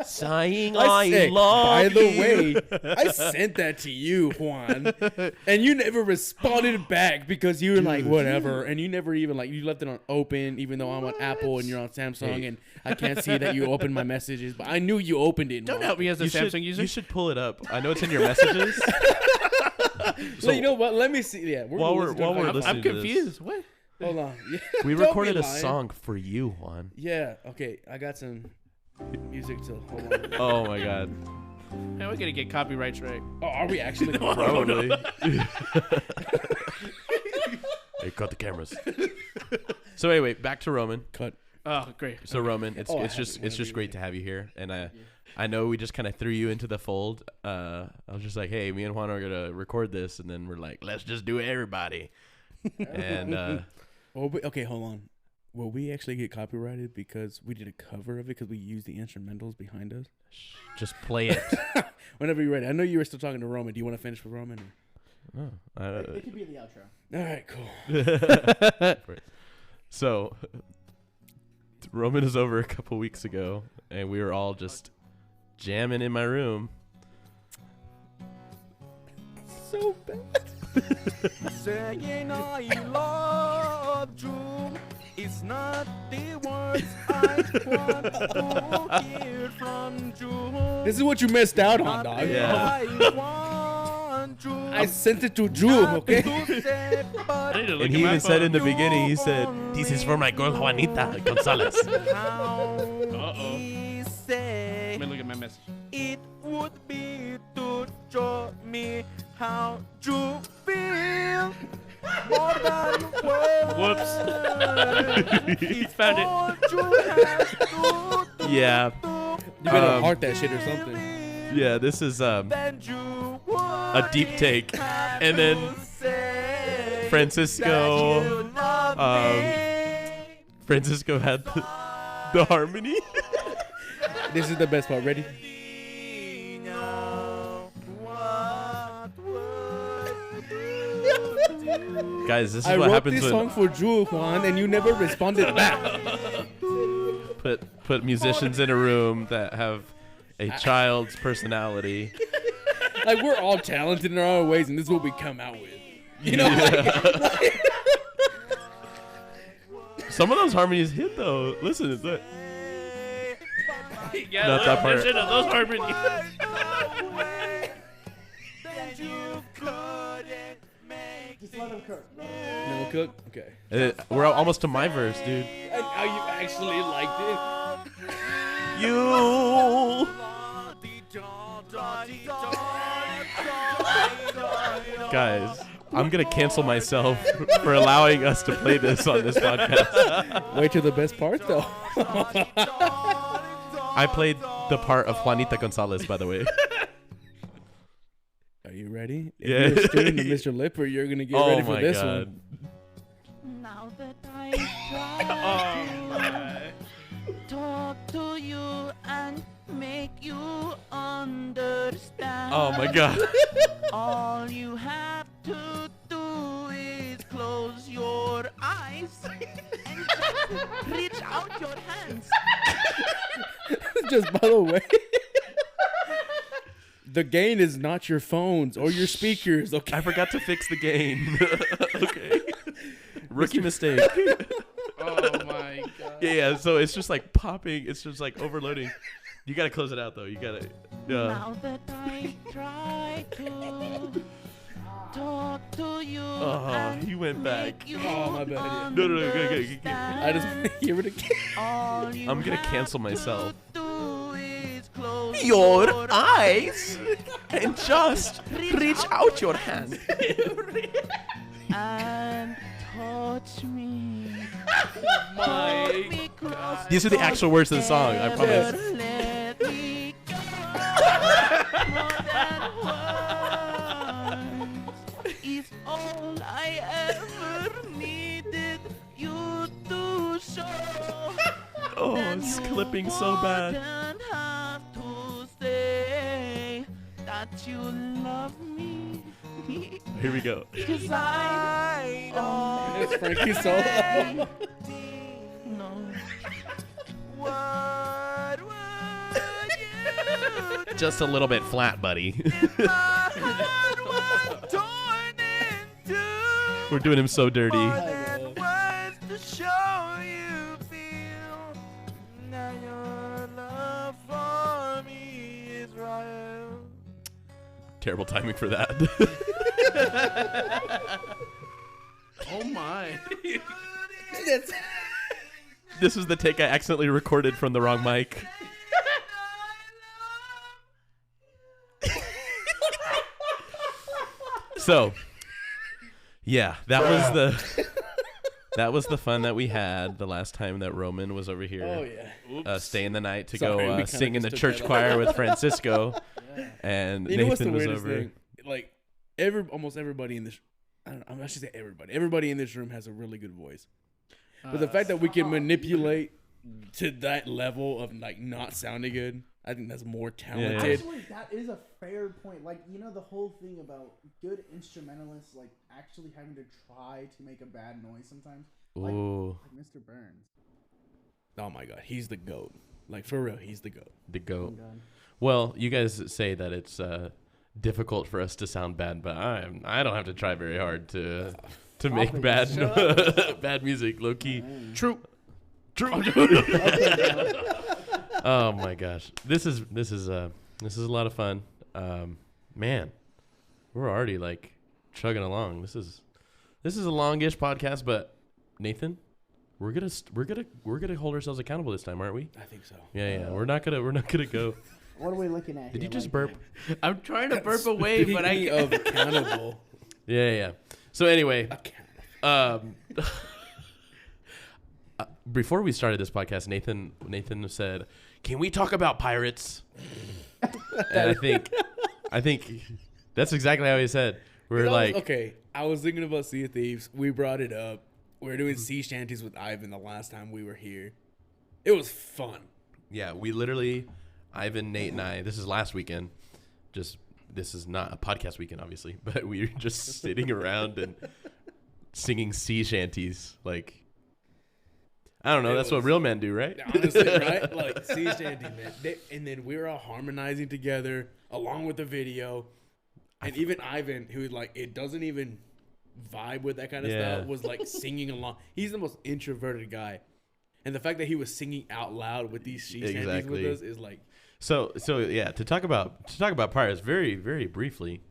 Saying I said, by love the you. way, I sent that to you, Juan, and you never responded back because you were like, whatever, and you never even like you left it on open, even though I'm on Apple and you're on Samsung, Hey. and I can't see that you opened my messages, but I knew you opened it. Don't Juan. help me as a You Samsung should, user. you should pull it up. I know it's in your messages. So you know what? Let me see. Yeah, While we're I'm listening to this. confused. What? hold on. Yeah. We Don't be recorded a lying. song for you, Juan. Yeah. Okay. I got some music to hold on. Oh my god. Man, we're gonna get copyright strike. Oh, are we actually? Probably. Hey, cut the cameras. So anyway, back to Roman. Cut. Oh, great. So Roman, it's Oh, I it's have just it it's just whenever great to have you here, and I know we just kind of threw you into the fold. I was just like, hey, me and Juan are gonna record this, and then we're like, let's just do it, everybody. And Okay, hold on. Will we actually get copyrighted because we did a cover of it because we used the instrumentals behind us? just play it. Whenever you're ready. I know you were still talking to Roman. Do you want to finish with Roman? Oh, It could be the outro. All right, cool. So Roman is over a couple weeks ago, and we were all just jamming in my room. So bad. Saying I love you is not the words I want to hear from you. This is what you missed out on, dog. Yeah. I sent it to Drew, okay? I need to look And at he my even said phone. in the beginning, he said, "This is for my girl Juanita Gonzalez." Uh-oh. Let me look at my message. It would be to show me how you feel more than words. Whoops. He's found it. Yeah. You better heart that shit or something. Yeah, this is a deep take. And then Francisco had the harmony. This is the best part. Ready? Guys, this is I what wrote happens this when song for Drew, Juan, and you never responded back. put musicians in a room that have a child's personality. Like, we're all talented in our own ways, and this is what we come out with. You know? Some of those harmonies hit though. Listen, it's like, Yeah, Not that part. Shit, those harmonies. Just let him cook. No cook? Okay. we're almost to my verse, dude. And how you actually liked it. You. Guys, I'm gonna cancel myself for allowing us to play this on this podcast. Wait till the best part, though. I played the part of Juanita Gonzalez, by the way. Are you ready? If Yeah. you're a student of Mr. Lipper, you're going to get ready for this one. Now that I Oh, try my. to talk to you and make you understand. Oh my god. All you have to do is close your eyes and just reach out your hands. Just by the way, the gain is not your phones or your speakers, okay? I forgot to fix the gain. Okay. Rookie mistake. Oh, my God. Yeah, so it's just like popping. It's just like overloading. You gotta close it out though. You gotta. Now that I try to talk to you and he went back. make you Oh, my bad, yeah. No, good. understand. I just want to hear it again. All you I'm gonna have cancel to myself. do is close Your eyes and just reach out your hand. and touch me. My Hold me close. These are the actual words of the song, I promise. Never let me go. More than words is all I ever needed you to show. Oh, Then it's you clipping so bad. wouldn't have to say that you love me. Here we go. 'Cause I know. It's Frankie's solo. No. What would you do Just a little bit flat, buddy. if my heart was torn in two? We're doing him so dirty. More than words to show you feel. Now your love for me is royal. Terrible timing for that. Oh, my. This is the take I accidentally recorded from the wrong mic. So, yeah, that was the fun that we had the last time that Roman was over here. Oh, yeah. Staying the night to Sorry, we go kinda sing in the just took church that choir off. with Francisco, and You know what's the Nathan was weirdest over. thing? Like, almost everybody in this, I don't know, I should say everybody. Everybody in this room has a really good voice. But the fact that we can manipulate to that level of like not sounding good, I think that's more talented. Actually, that is a fair point. Like, you know, the whole thing about good instrumentalists, like, actually having to try to make a bad noise sometimes. Ooh, Like Mr. Burns. Oh my god, he's the GOAT. Like, for real, he's the GOAT. the goat. God. Well, you guys say that it's difficult for us to sound bad, but I don't have to try very hard to make Stop it, bad shut bad music low key. True. Oh my gosh, this is a lot of fun. Man, we're already like chugging along. This is a longish podcast, but Nathan, we're gonna hold ourselves accountable this time, aren't we? I think so. Yeah. We're not gonna go. What are we looking at? Did you here? just Like, burp? I'm trying to burp away, but I Speaking of accountable. Yeah. So anyway, before we started this podcast, Nathan said, "Can we talk about pirates?" And I think that's exactly how he said. We're like, okay. I was thinking about Sea of Thieves. We brought it up. We were doing Sea Shanties with Ivan the last time we were here. It was fun. yeah, we literally, Ivan, Nate, and I. This is last weekend. This is not a podcast weekend, obviously, but we were just sitting around and singing sea shanties. Like, I don't know. That's what real men do, right? Honestly, right? Like Sea Shanties, man. And then we were all harmonizing together along with the video. And even Ivan, who like it doesn't even vibe with that kind of Yeah. stuff, was like singing along. He's the most introverted guy. And the fact that he was singing out loud with these sea shanties Exactly. with us is like So yeah, to talk about pirates very, very briefly.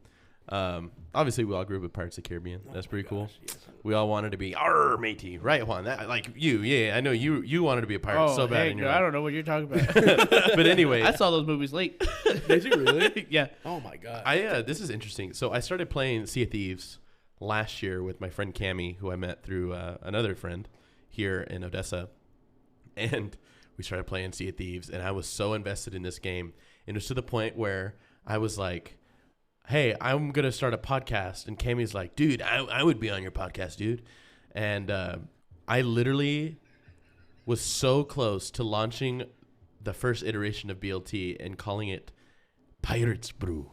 Obviously, we all grew up with Pirates of the Caribbean. That's pretty cool. yes. We all wanted to be our matey, right, Juan? That, like you, yeah. I know you wanted to be a pirate so bad. hey, in your I life. don't know what you're talking about. But anyway, I saw those movies late. Did you really? Yeah. Oh my god. this is interesting. So I started playing Sea of Thieves last year with my friend Cammie, who I met through another friend here in Odessa, and we started playing Sea of Thieves, and I was so invested in this game, and it was to the point where I was like, "Hey, I'm gonna start a podcast," and Cammie's like, "Dude, I would be on your podcast, dude," and I literally was so close to launching the first iteration of BLT and calling it Pirates Brew.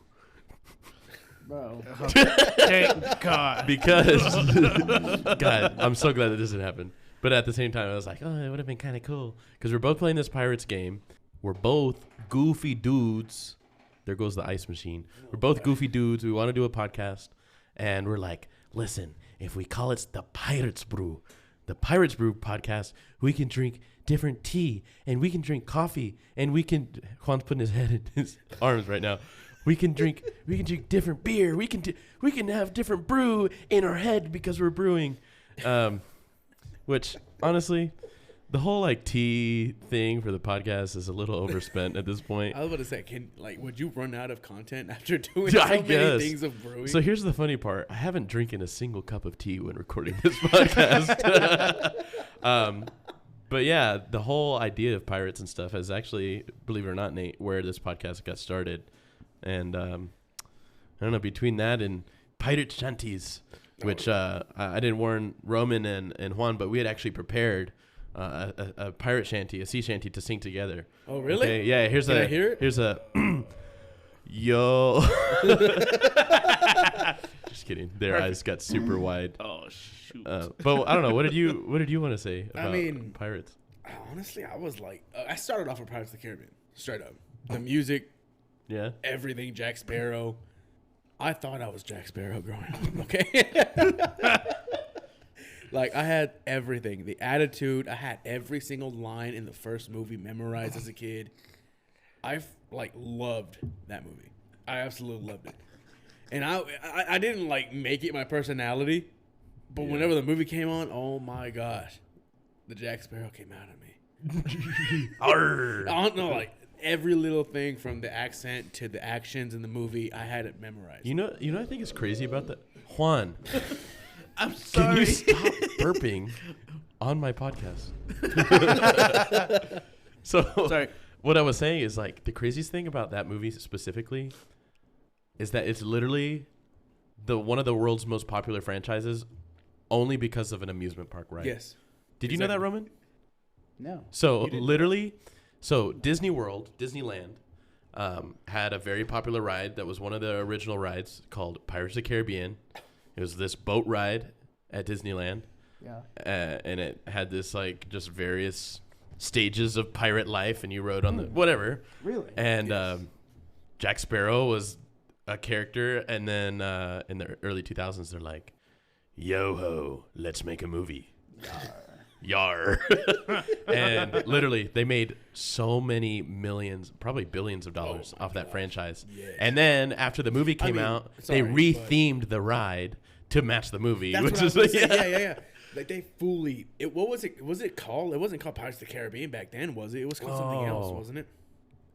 bro. Thank God. Because, God, I'm so glad that this didn't happen. But at the same time, I was like, oh, it would have been kind of cool. Because we're both playing this Pirates game. We're both goofy dudes. There goes the ice machine. We're both goofy dudes. We want to do a podcast. And we're like, listen, if we call it the Pirates Brew podcast, we can drink different tea. And we can drink coffee. And we can, Juan's putting his head in his arms right now. We can drink different beer. We can have different brew in our head because we're brewing. Which honestly, the whole like tea thing for the podcast is a little overspent at this point. I was about to say, would you run out of content after doing Yeah, so I many guess. things of brewing? So here's the funny part: I haven't drinking a single cup of tea when recording this podcast. But yeah, the whole idea of pirates and stuff is actually, believe it or not, Nate, where this podcast got started. And I don't know, between that and Pirate Shanties, which I didn't warn Roman and Juan, but we had actually prepared a pirate shanty, a sea shanty to sing together. Oh, really? Okay, yeah, here's Can I hear it? Here's a yo. Just kidding. Their eyes got super wide. Oh shoot. But I don't know. What did you want to say about pirates? Honestly, I was like, I started off with Pirates of the Caribbean, straight up. The music, Yeah. everything, Jack Sparrow. I thought I was Jack Sparrow growing up, okay? Like, I had everything. The attitude. I had every single line in the first movie memorized as a kid. I loved that movie. I absolutely loved it. And I didn't, make it my personality. But whenever the movie came on, oh, my gosh. The Jack Sparrow came out of me. Arr. I don't know, every little thing from the accent to the actions in the movie, I had it memorized. You know, I think is crazy about that, Juan. I'm Can sorry. you stop burping on my podcast? So, Sorry. what I was saying is the craziest thing about that movie specifically is that it's literally one of the world's most popular franchises only because of an amusement park ride. Yes. Did you know that, Roman? No. So You didn't literally, Disney World, Disneyland, had a very popular ride that was one of the original rides called Pirates of the Caribbean. It was this boat ride at Disneyland, Yeah. and it had this just various stages of pirate life, and you rode on the whatever. Really? And Yes. Jack Sparrow was a character, and then in the early 2000s, they're like, "Yo ho, let's make a movie." Yar. And literally, they made so many millions, probably billions of dollars off that franchise. Yeah. And then after the movie came out, they re-themed the ride to match the movie. That's which what is I was gonna say. Yeah. Like they fully. What was it? Was it called? It wasn't called Pirates of the Caribbean back then, was it? It was called something else, wasn't it?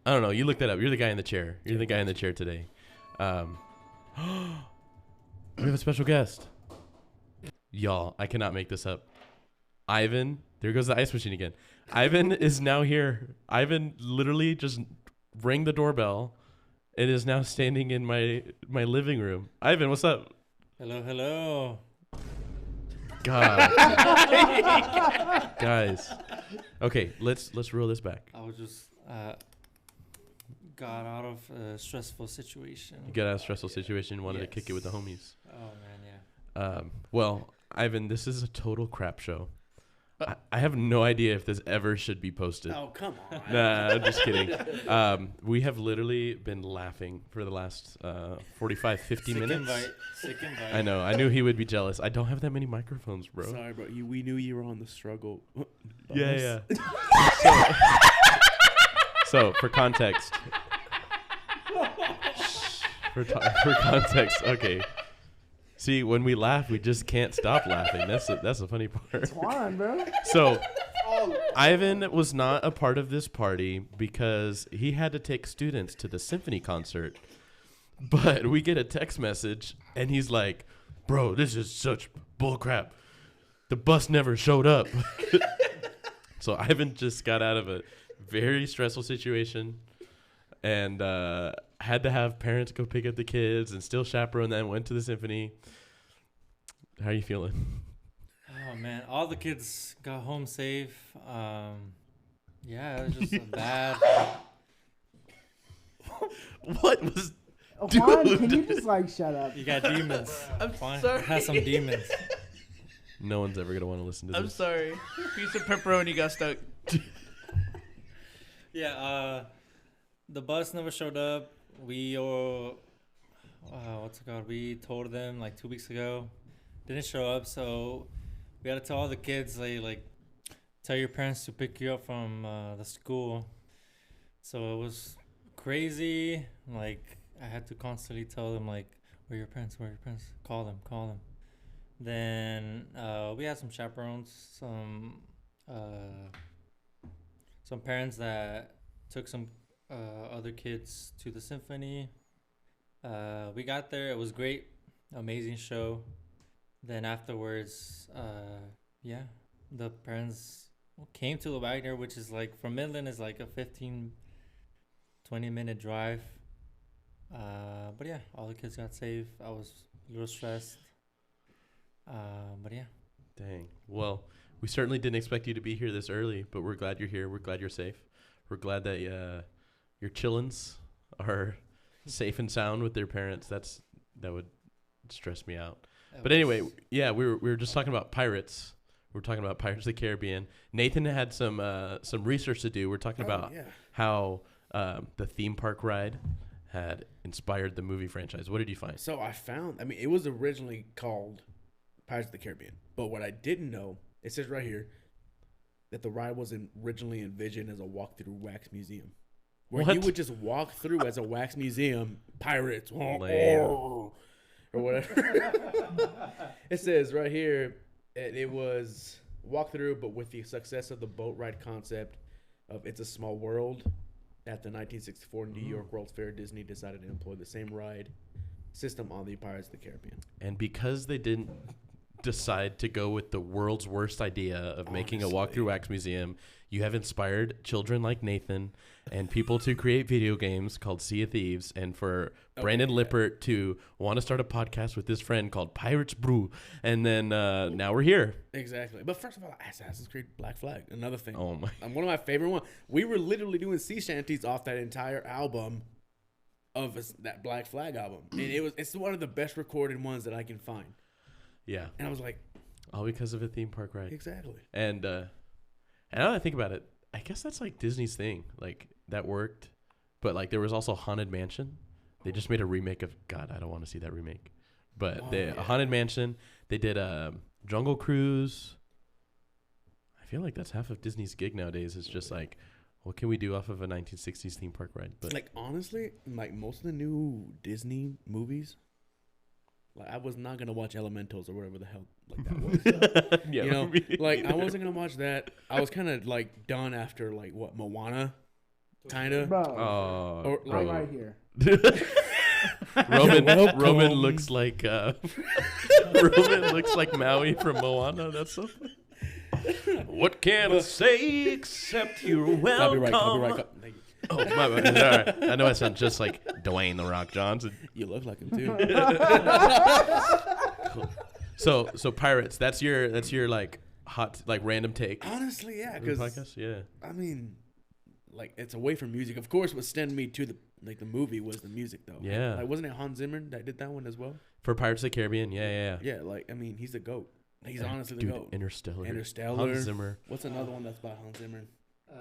I don't know. You look that up. You're the guy in the chair. You're the guy in the chair today. We have a special guest. Y'all, I cannot make this up. Ivan, there goes the ice machine again. Ivan is now here. Ivan literally just rang the doorbell and is now standing in my living room. Ivan, what's up? Hello. God. Guys. Okay, let's reel this back. I was just got out of a stressful situation. You got out of a stressful situation, wanted to kick it with the homies. Oh man, yeah. Well, Ivan, this is a total crap show. I have no idea if this ever should be posted. Oh, come on. Nah, I'm just kidding. We have literally been laughing for the last 45, 50 minutes. Sick invite. I know. I knew he would be jealous. I don't have that many microphones, bro. Sorry, bro. We knew you were on the struggle. Yeah. So for context. For context, okay. See, when we laugh, we just can't stop laughing. That's the funny part. Juan, bro. So, Ivan was not a part of this party because he had to take students to the symphony concert. But we get a text message, and he's like, "Bro, this is such bullcrap. The bus never showed up." So Ivan just got out of a very stressful situation, and had to have parents go pick up the kids and still chaperone them. Went to the symphony. How are you feeling? Oh man, all the kids got home safe. Yeah, it was just a bad. What was? Juan, Dude. can you just like shut up? You got demons. I'm Fine. sorry. Has some demons. No one's ever gonna want to listen to I'm this. sorry. Piece of pepperoni got stuck. Yeah. The bus never showed up. We what's it called? We told them like 2 weeks ago. Didn't show up, so we had to tell all the kids like tell your parents to pick you up from the school. So it was crazy. Like I had to constantly tell them like, where are your parents? Where are your parents? Call them. Then we had some chaperones, some parents that took some other kids to the symphony. We got there. It was great. Amazing show. Then afterwards, the parents came to the Wagner, which is like from Midland is like a 15-20 minute drive. But yeah, all the kids got safe. I was a little stressed. But yeah. Dang. Well, we certainly didn't expect you to be here this early, but we're glad you're here. We're glad you're safe. We're glad that your chillins are safe and sound with their parents. That would stress me out. But anyway, yeah, we were just talking about pirates. We're talking about Pirates of the Caribbean. Nathan had some research to do. We're talking about how the theme park ride had inspired the movie franchise. What did you find? So it was originally called Pirates of the Caribbean. But what I didn't know, it says right here, that the ride was originally envisioned as a walk-through wax museum. Where you would just walk through as a wax museum, pirates, or whatever. It says right here, it was walk through, but with the success of the boat ride concept of It's a Small World at the 1964 New York World's Fair, Disney decided to employ the same ride system on the Pirates of the Caribbean. And because they didn't decide to go with the world's worst idea of making a walk-through wax museum, you have inspired children like Nathan and people to create video games called Sea of Thieves, and for Brandon Lippert to want to start a podcast with his friend called Pirates Brew, and then now we're here. Exactly. But first of all, Assassin's Creed Black Flag, another thing. Oh my! One of my favorite ones. We were literally doing Sea Shanties off that entire album of that Black Flag album, and it's one of the best recorded ones that I can find. Yeah. And I was like, all because of a theme park ride. Exactly. And now that I think about it, I guess that's like Disney's thing. Like that worked, but like there was also Haunted Mansion They just made a remake of God. I don't want to see that remake. But yeah. a Haunted Mansion. They did Jungle Cruise. I feel like that's half of Disney's gig nowadays. It's just like, what can we do off of a 1960s theme park ride? But Like honestly, like most of the new Disney movies, like I was not gonna watch Elementals or whatever the hell like that was. yeah, You know, me like I neither. wasn't gonna watch that. I was kind of like done after like what Moana, kind of. Bro, Oh, Or, bro. I'm right here. Roman looks like Roman looks like Maui from Moana. That's so funny. What can I say except you're welcome? Copyright. Thank you. Oh, my bad. All right. I know I sound just like Dwayne the Rock Johnson. You look like him too. Cool. So pirates. That's your like hot like random take. Honestly, yeah, for the because podcast. Yeah. I mean, like it's away from music. Of course, what sent me to the movie was the music though. Yeah. Like wasn't it Hans Zimmer that did that one as well? For Pirates of the Caribbean. Yeah. Yeah, like I mean, he's the GOAT. He's honestly the Dude, GOAT. Interstellar. Interstellar. Hans Zimmer. What's another one that's by Hans Zimmer?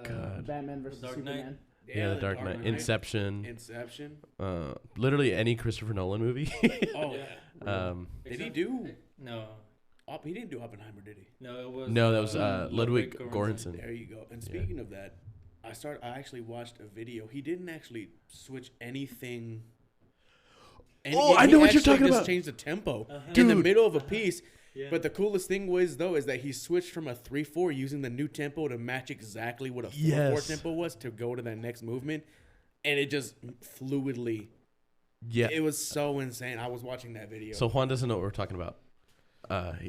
God. Batman versus Dark Knight? Superman. Yeah, The Dark Knight. Inception. Inception. Literally any Christopher Nolan movie. Oh, Yeah. did he do? No. He didn't do Oppenheimer, did he? No, it was. No, that was Ludwig Göransson. There you go. And speaking of that, I actually watched a video. He didn't actually switch anything. Oh, I know what you're talking just about. Changed the tempo in Dude. the middle of a piece. Yeah. But the coolest thing was though is that he switched from a 3/4 using the new tempo to match exactly what a 4/4 Yes. tempo was to go to that next movement, and it just fluidly. Yeah. It was so insane. I was watching that video. So Juan doesn't know what we're talking about.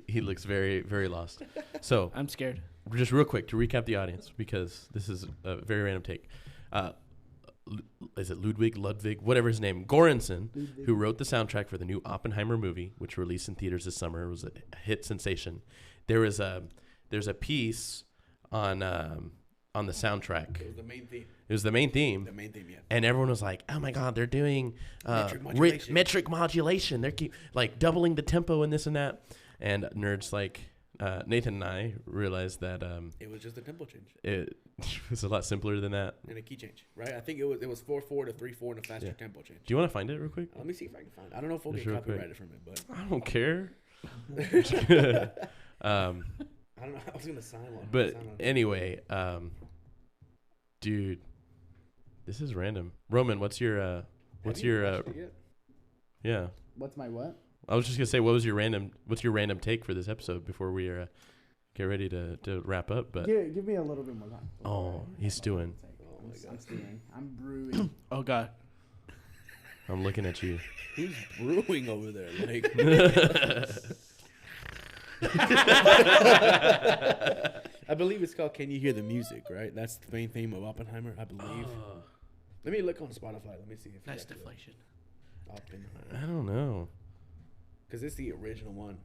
He looks very, very lost. So I'm scared. just real quick to recap the audience, because this is a very random take. Is it Ludwig, whatever his name, Göransson, who wrote the soundtrack for the new Oppenheimer movie, which released in theaters this summer. It was a hit sensation. There's a piece on the soundtrack. it was the main theme. It was the main theme. The main theme, yeah. And everyone was like, "Oh my God, they're doing Metric metric modulation. They're keep like doubling the tempo and this and that." And nerds like Nathan and I realized that It was just a tempo change it was a lot simpler than that. and a key change, right? I think it was 4/4 to 3/4 and a faster Yeah. tempo change. Do you want to find it real quick? Let me see if I can find it. I don't know if we'll Just get real quick. copyrighted from it, but I don't care. I don't know. I was gonna sign one. But Sign one. anyway, dude, this is random. Roman, what's your Have what's you your watched it yet? yeah? What's my what? I was just gonna say, what's your random take for this episode before we get ready to wrap up? But Give me a little bit more time. Oh, he's stewing. Oh my I'm God. stewing. I'm brewing. Oh God. I'm looking at you. Who's brewing over there? Like, I believe it's called "Can You Hear the Music?" Right? That's the main theme of Oppenheimer, I believe. Let me look on Spotify. Let me see if Nice that's it. deflation. I Oppenheimer, don't know. because it's the original one.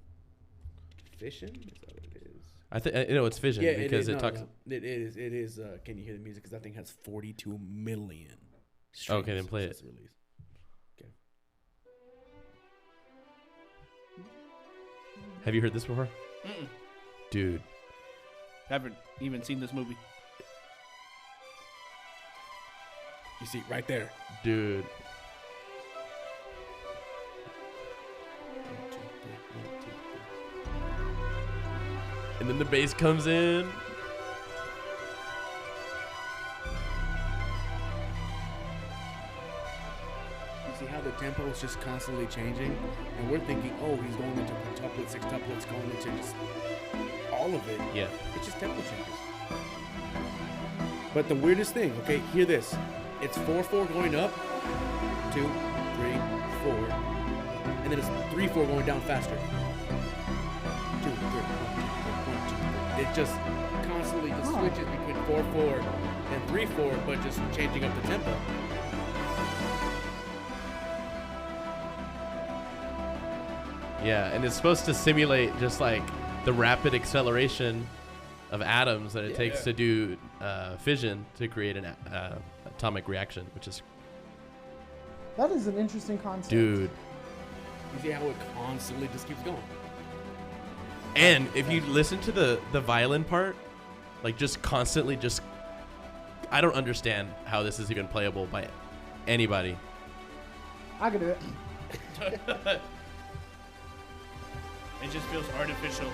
Fission? Is that what it is? I think it's Fission because it talks. No. It is. Can you hear the music? Because that thing has 42 million. Okay, then play since it. its release. Okay. Have you heard this before, Mm-mm. dude? Haven't even seen this movie. You see right there. Dude, and then the bass comes in. You see how the tempo is just constantly changing, and we're thinking, oh, he's going into quintuplet, sextuplets, going into just all of it. Yeah. It's just tempo changes. But the weirdest thing, okay, hear this. It's 4/4 going up, 2, 3, 4, and then it's 3/4 going down faster. 2, 3, 1, 2, 1, 2. It just constantly just switches between 4/4 and 3/4, but just changing up the tempo. Yeah, and it's supposed to simulate just like the rapid acceleration of atoms that it takes to do fission to create an atomic reaction, which is, That is an interesting concept. dude. You see how it constantly just keeps going. And if you listen to the violin part, like just constantly just, I don't understand how this is even playable by anybody. I can do it. It just feels artificial.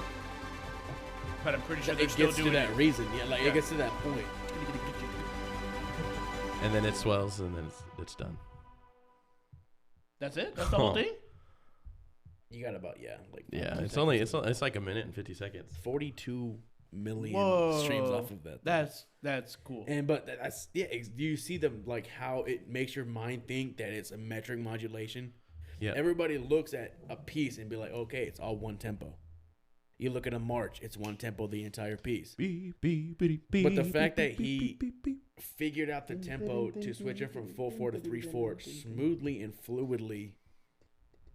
But I'm pretty sure It they're still gets to doing that it. reason. Yeah, like Yeah. it gets to that point. And then it swells, and then it's done. That's it? That's the whole thing? You got about like Yeah, 42 it's only seconds. it's like a minute and 50 seconds. 42 million Whoa. streams off of that. That's cool. But that's do you see them like how it makes your mind think that it's a metric modulation? Yeah. Everybody looks at a piece and be like, okay, it's all one tempo. You look at a march, it's one tempo the entire piece. But the fact that he figured out the tempo to switch it from 4/4 to 3/4 smoothly and fluidly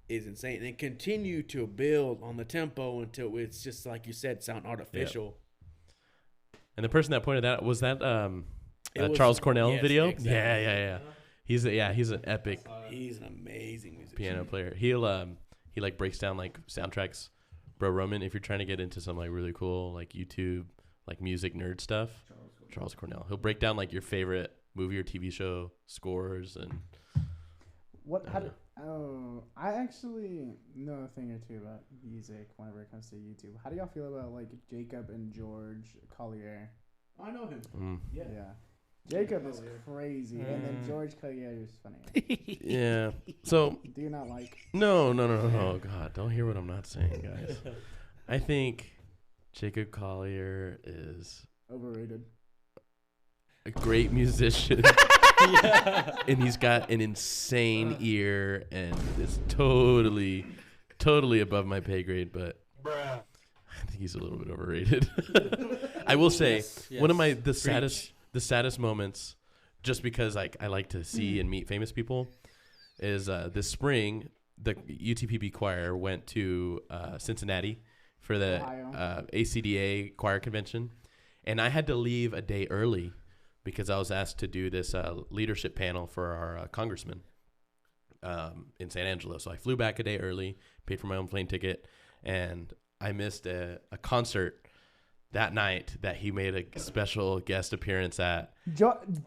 is insane. And continue to build on the tempo until it's just like you said, sound artificial. And the person that pointed that was that It was- Charles Cornell yes, video. exactly. Yeah. He's an epic He's an amazing musician. piano player. He like breaks down like soundtracks. Bro, Roman, if you're trying to get into some like really cool like YouTube like music nerd stuff, Charles Cornell. He'll break down like your favorite movie or TV show scores and What? I actually know a thing or two about music whenever it comes to YouTube. How do y'all feel about like Jacob and George Collier? I know him. Yeah. Jacob is crazy, and then George Collier is funny. yeah. So Do you not like? no. God, don't hear what I'm not saying, guys. I think Jacob Collier is Overrated. a great musician. And he's got an insane ear and is totally above my pay grade, but I think he's a little bit overrated. I will say one of the saddest moments, just because like I like to see and meet famous people, is this spring the UTPB choir went to Cincinnati for the ACDA choir convention, and I had to leave a day early because I was asked to do this leadership panel for our congressman in San Angelo. So I flew back a day early, paid for my own plane ticket, and I missed a concert that night that he made a special guest appearance at.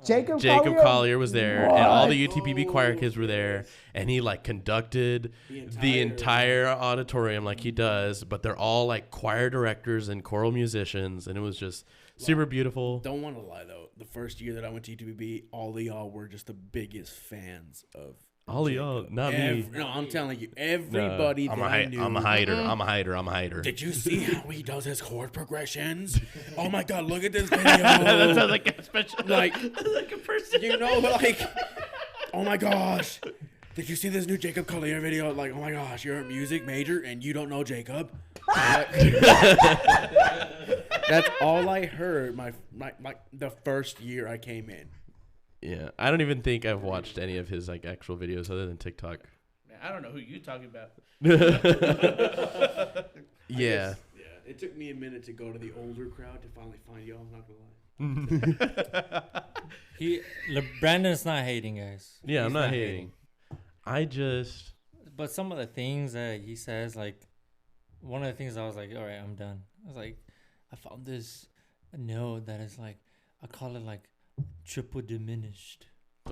Jacob Collier was there, and all the UTPB choir kids were there, and he like conducted the entire auditorium like he does, but they're all like choir directors and choral musicians, and it was just super beautiful. Don't want to lie though. The first year that I went to UTPB, all of y'all were just the biggest fans of. All y'all, not me. No, I'm telling you, everybody that I knew. I'm a hider. Did you see how he does his chord progressions? Oh my God, look at this video. That sounds like a special, like a person. you know, like, oh my gosh. Did you see this new Jacob Collier video? Like, oh my gosh, you're a music major and you don't know Jacob? That's all I heard the first year I came in. Yeah, I don't even think I've watched any of his like actual videos other than TikTok. Man, I don't know who you're talking about. Yeah. It took me a minute to go to the older crowd to finally find y'all. I'm not gonna lie. Brandon's not hating, guys. Yeah, He's I'm not hating. But some of the things that he says, like, one of the things I was like, all right, I'm done. I was like, I found this note that is like, I call it like triple diminished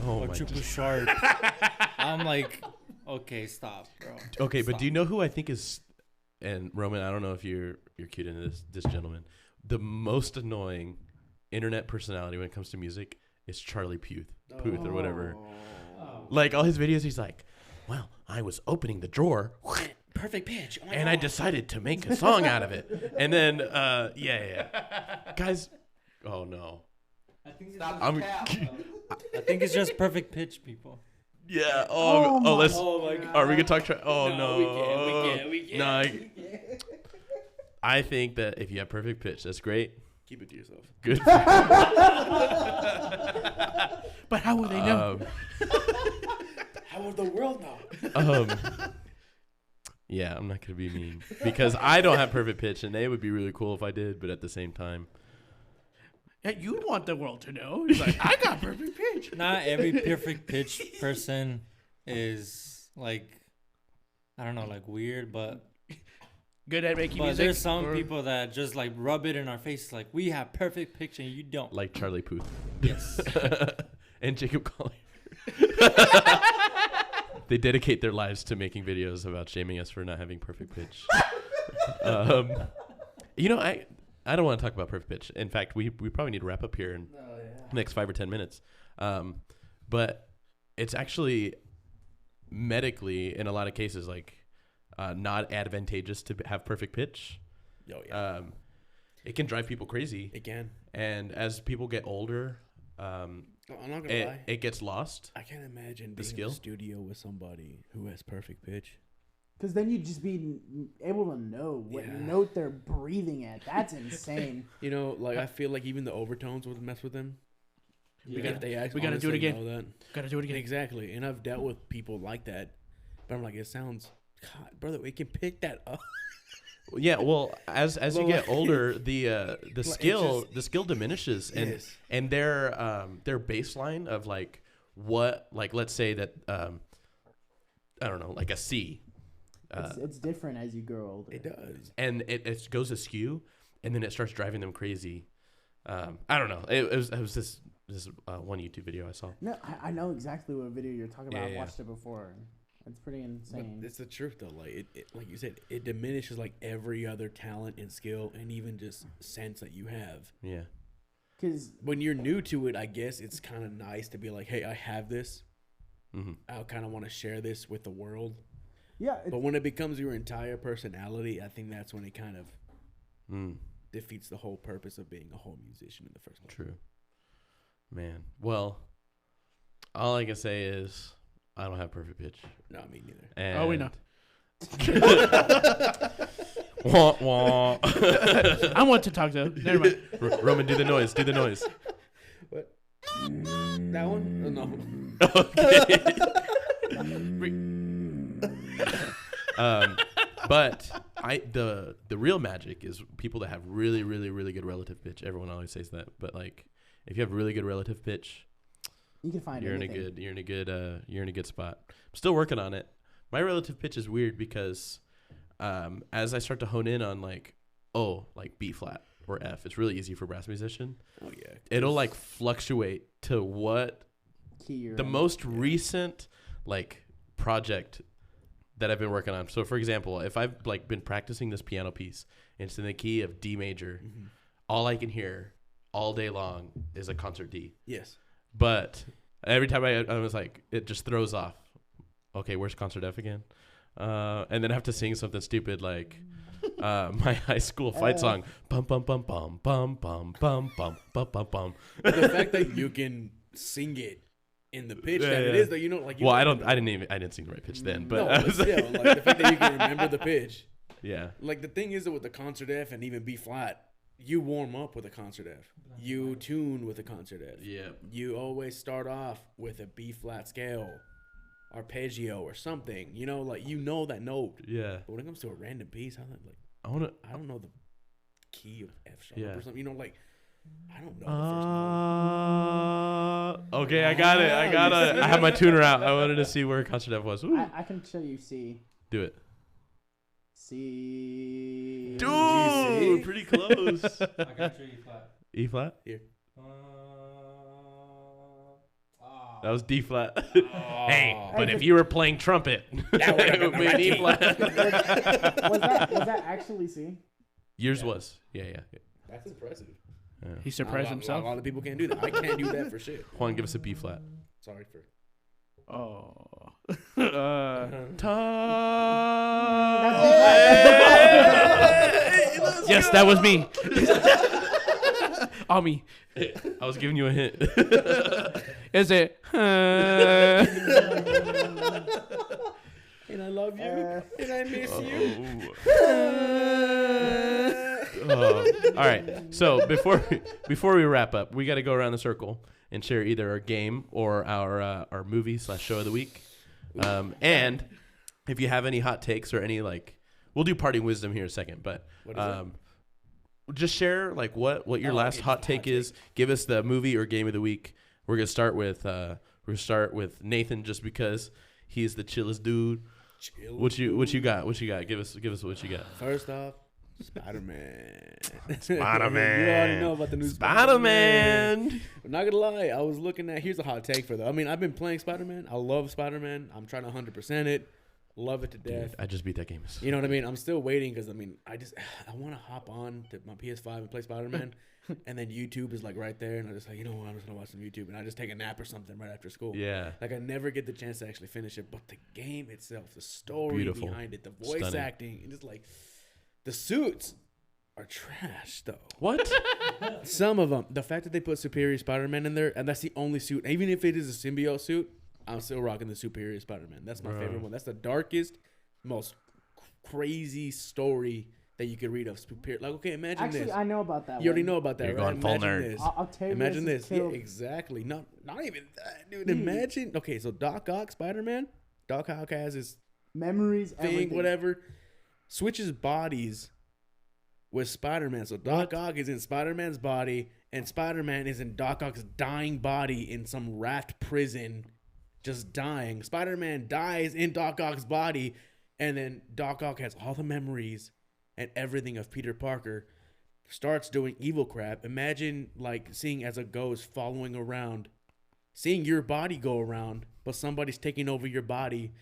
or triple sharp. I'm like, okay, stop, bro. Okay, Stop. but do you know who I think is, and Roman, I don't know if you're cute into this gentleman, the most annoying internet personality when it comes to music is Charlie Puth or whatever. Like all his videos, he's like, well, I was opening the drawer. Perfect pitch. Oh and I decided to make a song out of it. And then, guys, oh no. I think it's just perfect pitch, people. Yeah. Let's. Oh my God. Are we gonna talk? No. We can't. No. I think that if you have perfect pitch, that's great. Keep it to yourself. Good. But how will they know? How will the world know? Yeah, I'm not gonna be mean because I don't have perfect pitch, and it would be really cool if I did. But at the same time. Yeah, you want the world to know. He's like, I got perfect pitch. Not every perfect pitch person is like, I don't know, like weird, but Good at making music. there's some people that just like rub it in our face, like we have perfect pitch and you don't. Like Charlie Puth. Yes. And Jacob Collier. they dedicate their lives to making videos about shaming us for not having perfect pitch. You know, I don't want to talk about perfect pitch. In fact, we probably need to wrap up here in the next 5 or 10 minutes. But it's actually medically, in a lot of cases, like not advantageous to have perfect pitch. Oh, yeah. It can drive people crazy. It can. And as people get older, I'm not gonna lie. It gets lost. I can't imagine The being skill? in the studio with somebody who has perfect pitch. Because then you'd just be able to know what note they're breathing at. That's insane. You know, like I feel like even the overtones would mess with them. We If they we gotta do it honestly again. know that. Gotta do it again. Exactly. And I've dealt with people like that. But I'm like, it sounds, God, brother, we can pick that up. Yeah, well, as you get older, the it's skill diminishes, and Yes. and their baseline of like what, like let's say that I don't know, like a C. It's different as you grow older. It does. And it goes askew, and then it starts driving them crazy. I don't know. It was this one YouTube video I saw. No, I know exactly what video you're talking about. Yeah, I watched it before. It's pretty insane. But it's the truth though. Like it, like you said, it diminishes like every other talent and skill and even just sense that you have. Yeah. Because When you're new to it, I guess it's kind of nice to be like, hey, I have this. Mm-hmm. I kind of want to share this with the world. yeah, But when it becomes your entire personality, I think that's when it kind of Mm, defeats the whole purpose of being a whole musician in the first place. true. Man. Well, all I can say is I don't have perfect pitch. No, me neither. And Oh, we know. Wah, wah. I want to talk to him. Never mind. Roman, do the noise. Do the noise. What? That one? Oh, no. But the real magic is people that have really, really, really good relative pitch. Everyone always says that, but like if you have really good relative pitch, you can find you're anything. in a good spot. I'm still working on it. My relative pitch is weird because as I start to hone in on like B flat or F, it's really easy for a brass musician. Oh, yeah. It'll like fluctuate to what Key you're the in. most recent like project that I've been working on. So for example, if I've like been practicing this piano piece and it's in the key of D major, all I can hear all day long is a concert D. Yes. But every time I was like, it just throws off. Okay, where's concert F again? And then I have to sing something stupid like my high school fight song. Bum bum bum bum bum bum bum bum bum bum bum. The fact that you can sing it in the pitch that it is, that you know, like. You Well, know, I didn't sing the right pitch then, but No, I but was still, like the fact that you can remember the pitch. yeah. Like the thing is that with the concert F and even B flat, you warm up with a concert F. You tune with a concert F. Yeah. You always start off with a B flat scale, arpeggio or something. You know, like you know that note. Yeah. But when it comes to a random piece, I'm like, I want to. I don't know the key of F sharp Yeah. or something. You know, like I don't know the first note. Okay, I got it. I have my tuner out. I wanted to see where concert F was. Ooh. I can show you C. Do it. C. Dude, pretty close. I got you E flat. E flat? Here. That was D flat. Hey, but if you were playing trumpet, it would be an E flat. was that actually C? Yours was. Yeah. That's impressive. He surprised A himself. lot of people can't do that. I can't do that for shit. Juan, give us a B flat. Sorry for. Oh. Yes, that was me. On me. I was giving you a hint. Is it? And I love you. And I miss you. All right. So before we wrap up, we got to go around the circle and share either our game or our movie / show of the week. And if you have any hot takes or any like, we'll do parting wisdom here in a second, but What is it? just share like what your Oh, last okay, hot hot take take. is. Give us the movie or game of the week. We're gonna start with Nathan just because he's the chillest dude. Chill. What you got? What you got? Give us what you got. First off, Spider-Man. Spider-Man. You already know about the new Spider-Man. I'm not gonna lie, I was looking at. Here's a hot take for though. I mean, I've been playing Spider-Man. I love Spider-Man. I'm trying to 100% it. Love it to death. Dude, I just beat that game. You know what I mean? I'm still waiting because I want to hop on to my PS5 and play Spider-Man, and then YouTube is like right there, and I'm just like, you know what? I'm just gonna watch some YouTube, and I just take a nap or something right after school. Yeah. Like I never get the chance to actually finish it, but the game itself, the story Beautiful. behind it, the voice Stunning. acting, and just like the suits are trash though. What? Some of them, the fact that they put Superior Spider-Man in there, and that's the only suit, even if it is a symbiote suit, I'm still rocking the Superior Spider-Man. That's my favorite one. That's the darkest, most crazy story that you could read of Superior. Like, okay, imagine Actually, this. I know about that. You already one. know about that, You're right? going full Imagine nerd. this. I'll tell you Imagine this. Yeah, killed. exactly. Not even that, dude. Imagine. Okay, so Doc Ock, Spider-Man. Doc Ock has his Memories, thing, everything. whatever. Switches bodies with Spider-Man. So Doc Ock is in Spider-Man's body, and Spider-Man is in Doc Ock's dying body in some rat prison, just dying. Spider-Man dies in Doc Ock's body, and then Doc Ock has all the memories and everything of Peter Parker, starts doing evil crap. Imagine like seeing as a ghost following around, seeing your body go around, but somebody's taking over your body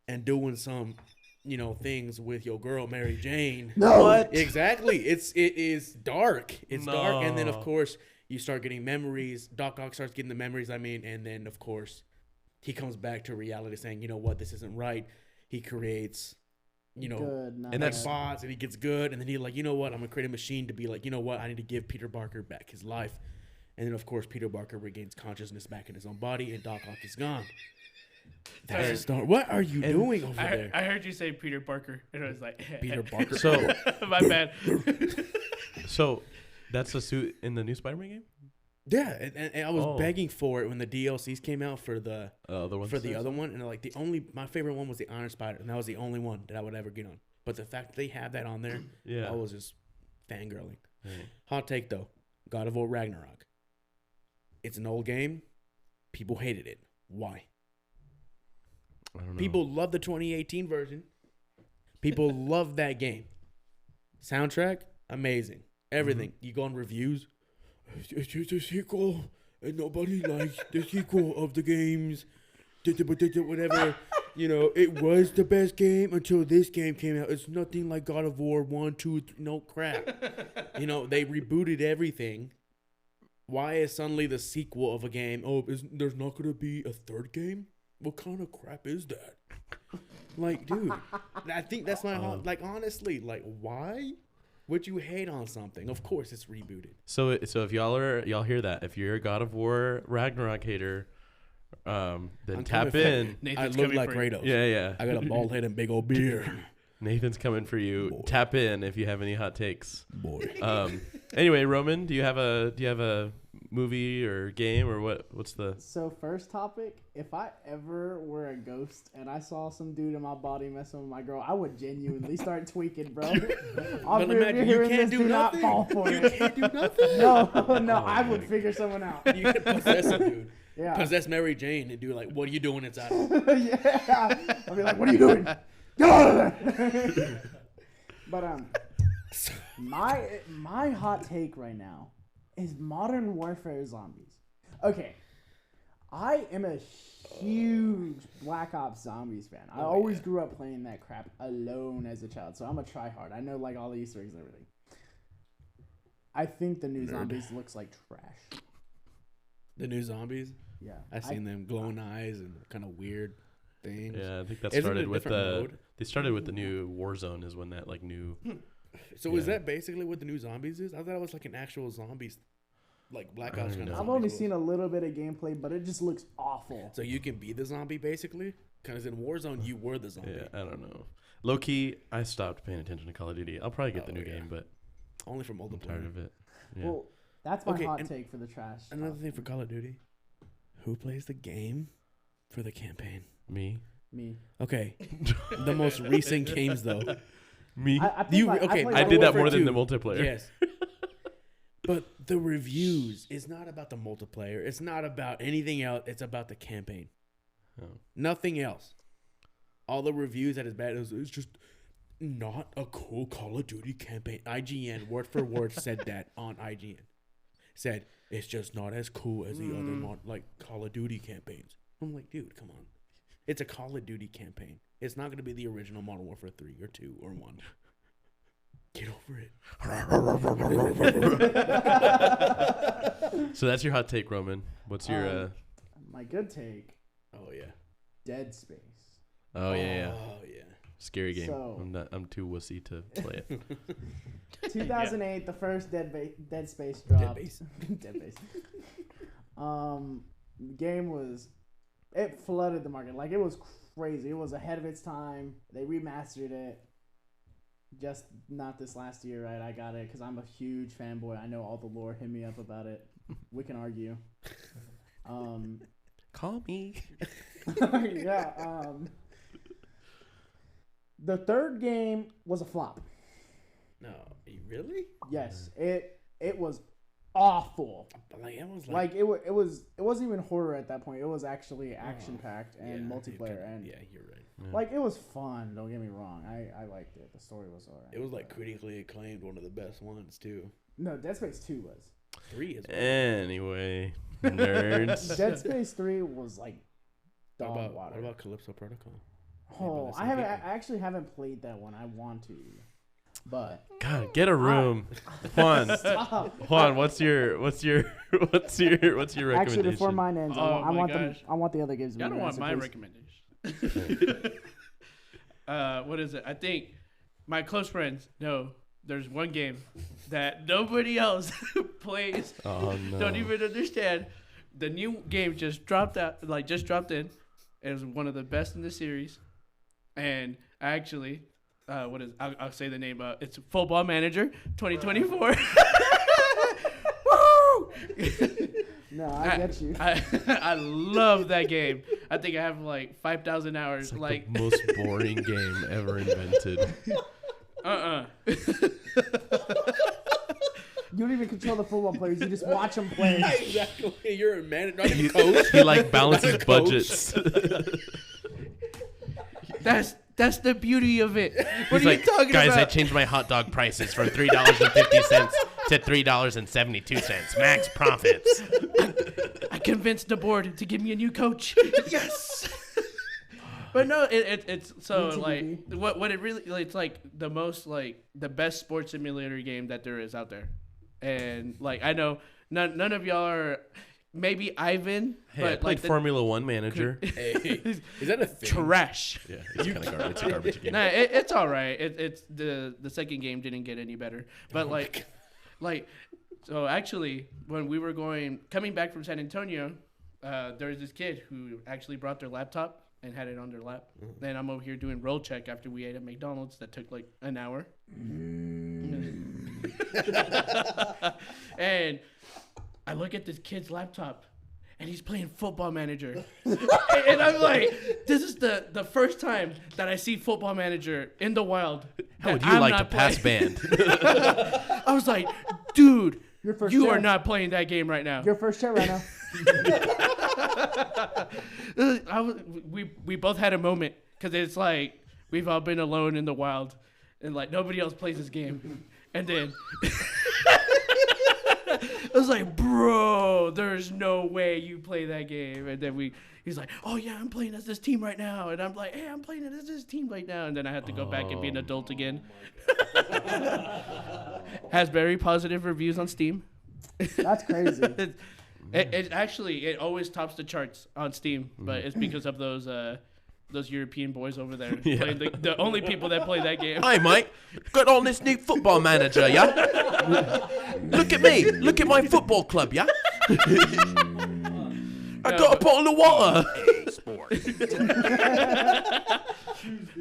and doing some, you know, things with your girl Mary Jane. No. What? Exactly. It is dark. It's dark, and then of No. course you start getting memories. Doc Ock starts getting the memories. And then of course he comes back to reality, saying, you know what, this isn't right. He creates, you know, Good, not and that's- bad. bots, and he gets good, and then he like, you know what, I'm gonna create a machine to be like, you know what, I need to give Peter Parker back his life, and then of course Peter Parker regains consciousness back in his own body, and Doc Ock is gone. That's the start. What are you doing over there? I heard you say Peter Parker, and I was like, Peter Parker. So, my bad. so that's the suit in the new Spider-Man game? Yeah, and I was Oh. begging for it when the DLCs came out for the The one other one, and like my favorite one was the Iron Spider, and that was the only one that I would ever get on. But the fact that they have that on there, Yeah. I was just fangirling. Yeah. Hot take though, God of War Ragnarok. It's an old game. People hated it. Why? I don't know. People love the 2018 version. People love that game. Soundtrack, amazing. Everything. You go on reviews. It's just a sequel, and nobody likes the sequel of the games. Whatever. You know, it was the best game until this game came out. It's nothing like God of War 1, 2, 3. No crap. You know, they rebooted everything. Why is suddenly the sequel of a game? Oh, there's not going to be a third game? What kind of crap is that? Like, dude, I think that's my like, honestly, like, why would you hate on something? Of course, it's rebooted. So if y'all hear that, if you're a God of War Ragnarok hater, then I'm tap coming in. for- Nathan's I look coming like for you. Kratos. Yeah. I got a bald head and big old beard. Nathan's coming for you. Boy. Tap in if you have any hot takes. Boy. Anyway, Roman, do you have a movie or game or what's the? So first topic, if I ever were a ghost and I saw some dude in my body messing with my girl, I would genuinely start tweaking, bro. But imagine, you can't do nothing. Not fall for You it. can't do nothing. No, I would figure someone out. You can possess a dude. Yeah. Possess Mary Jane and do like, what are you doing inside of her? Yeah. I'll be like, what are you doing? Get out of there. But my hot take right now is Modern Warfare zombies. Okay. I am a huge Black Ops Zombies fan. I always grew up playing that crap alone as a child, so I'm a tryhard. I know like all the Easter eggs and everything. I think the new Zombies looks like trash. The new zombies? Yeah. I've seen them glowing eyes and kind of weird things. Yeah, I think that Isn't it started a with different the. mode? They started with the new Warzone is when that like new. So is Yeah. that basically what the new zombies is? I thought it was like an actual zombies, like Black I Ops don't kind of. know. I've only seen a little bit of gameplay, but it just looks awful. So you can be the zombie basically, because in Warzone you were the zombie. Yeah, I don't know. Low key, I stopped paying attention to Call of Duty. I'll probably get the new yeah. game, but Only for I'm multiplayer. tired of it. Yeah. Well, that's my Okay, hot and take for the trash. Another stuff. thing for Call of Duty, who plays the game for the campaign? Me. Me. Okay, the most recent games though. Me. I think You like, okay? played I Modern did that Warfare more than 2. the multiplayer. Yes. But the reviews is not about the multiplayer. It's not about anything else. It's about the campaign. Oh. Nothing else. All the reviews that is bad. It's just not a cool Call of Duty campaign. IGN, word for word, said that on IGN. Said, it's just not as cool as the other Call of Duty campaigns. I'm like, dude, come on. It's a Call of Duty campaign. It's not going to be the original Modern Warfare 3 or 2 or 1. Get over So that's your hot take, Roman. What's your... My good take. Oh, yeah. Dead Space. Oh, yeah. Oh, yeah. Scary game. So- I'm too wussy to play it. 2008, the first Dead Space dropped. Dead Base. Dead Base. The game was... It flooded the market. Like, it was crazy. It was ahead of its time. They remastered it. Just not this last year, right? I got it because I'm a huge fanboy. I know all the lore. Hit me up about it. We can argue. Call me. Yeah. The third game was a flop. No, really? Yes, it was awful. But it was It wasn't even horror at that point. It was actually action packed and multiplayer and you're right. like it was fun. Don't get me wrong. I liked it. The story was alright. It was critically acclaimed, one of the best ones too. No, Dead Space 2 was. 3 is Anyway, nerds. Dead Space 3 was like What dog about, water. what about Calypso Protocol? Oh, Yeah, I but actually haven't played that one. I want to, but God, get a room. Juan, stop. Juan, what's your recommendation? Actually, before mine ends, Oh I my want gosh. I want the other games. To Y'all be don't want nicer, my please. recommendation. What is it? I think my close friends know there's one game that nobody else plays. Oh no! Don't even understand. The new game just dropped in. It was one of the best in the series, and actually, I'll say the name. It's Football Manager 2024. Woo! No, I get you. I love that game. I think I have 5,000 hours. It's like the most boring game ever invented. You don't even control the football players. You just watch them play. Exactly. You're a manager, not a coach. He balances Not a coach. budgets. That's the beauty of it. What He's are you talking guys, about? I changed my hot dog prices from $3.50 to $3.72. Max profits. I convinced the board to give me a new coach. Yes. But no, it's so UTV. what it really it's the most the best sports simulator game that there is out there, and I know none of y'all are. Maybe Ivan, Hey, but I played Formula One Manager. Hey, is that a thing? trash. Yeah, it's kind of garbage. It's a garbage game. Nah, it's all right. It's the second game didn't get any better, but so actually when we were coming back from San Antonio, there was this kid who actually brought their laptop and had it on their lap. Then I'm over here doing roll check after we ate at McDonald's that took an hour. And I look at this kid's laptop and he's playing Football Manager. And I'm like, this is the first time that I see Football Manager in the wild. How would you like to pass band? I was like, dude, Your first you share. are not playing that game right now. Your first share right now. We both had a moment because it's we've all been alone in the wild and nobody else plays this game. And then I was like, bro, there's no way you play that game. And then he's like, oh yeah, I'm playing as this team right now. And I'm like, hey, I'm playing as this team right now. And then I had to go back and be an adult again. Has very positive reviews on Steam. That's crazy. It actually always tops the charts on Steam, but it's because of those European boys over there. Yeah. Playing the only people that play that game. Hi, mate. Got on this new Football Manager, yeah? Look at me. Look at my football club, yeah? I got a bottle of water.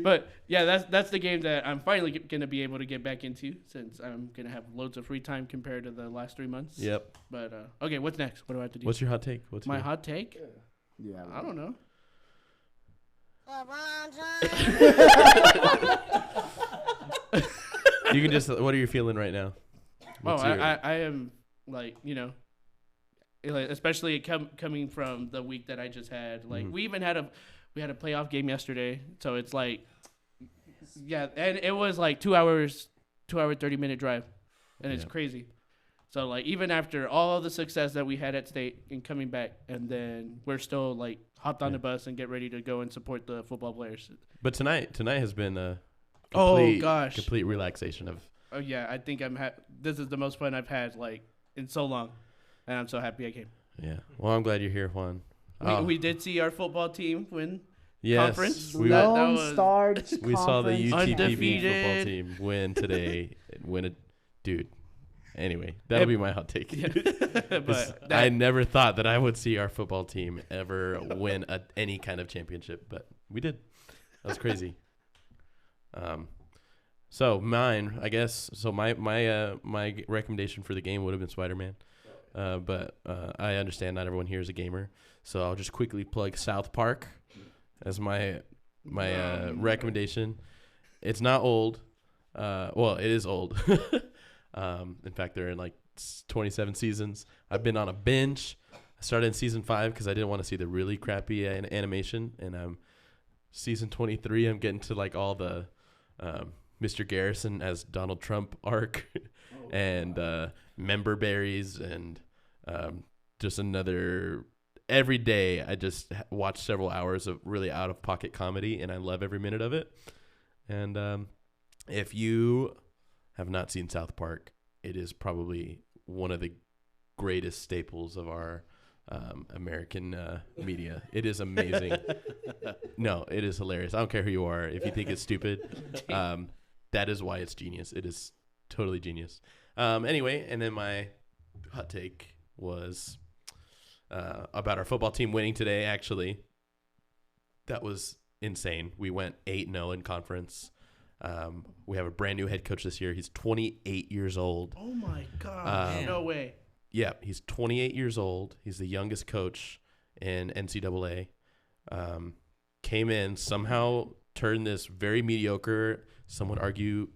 But yeah, that's the game that I'm finally gonna be able to get back into since I'm gonna have loads of free time compared to the last 3 months. Yep. But okay, what's next? What do I have to do? What's your hot take? What's my your... hot take? Yeah. I don't know. You can just... What are you feeling right now? What's your- I am especially coming from the week that I just had. We even had a playoff game yesterday, so it's Yeah, and it was like 2 hours, 30-minute drive, and it's Yeah. crazy. So like even after all the success that we had at state and coming back, and then we're still like hopped on Yeah. the bus and get ready to go and support the football players. But tonight has been a Oh, complete, gosh. complete relaxation of. Oh yeah, I think this is the most fun I've had like in so long, and I'm so happy I came. Yeah. Well, I'm glad you're here, Juan. We did see our football team win Yes, conference. we That Lone was- Star we saw the Conference. UTPB football Undefeated. team win today. Dude. Anyway, that'll be my hot take. but I never thought that I would see our football team ever win any kind of championship, but we did. That was crazy. So mine, I guess. So my recommendation for the game would have been Spider-Man, but I understand not everyone here is a gamer, so I'll just quickly plug South Park as my recommendation. It's not old. Well, it is old. In fact, they're in like 27 seasons. I've been on a binge. I started in season 5 because I didn't want to see the really crappy animation, and I'm season 23. I'm getting to like all the Mr. Garrison as Donald Trump arc, and member berries, and just another. Every day, I just watch several hours of really out of pocket comedy, and I love every minute of it. And if you have not seen South Park, it is probably one of the greatest staples of our American media. It is amazing. No, it is hilarious. I don't care who you are. If you think it's stupid, that is why it's genius. It is totally genius. Anyway, and then my hot take was about our football team winning today, actually. That was insane. We went 8-0 in conference. We have a brand new head coach this year. He's 28 years old. Oh my god! No way. Yeah, he's 28 years old. He's the youngest coach in NCAA. Came in, somehow turned this very mediocre, some would argue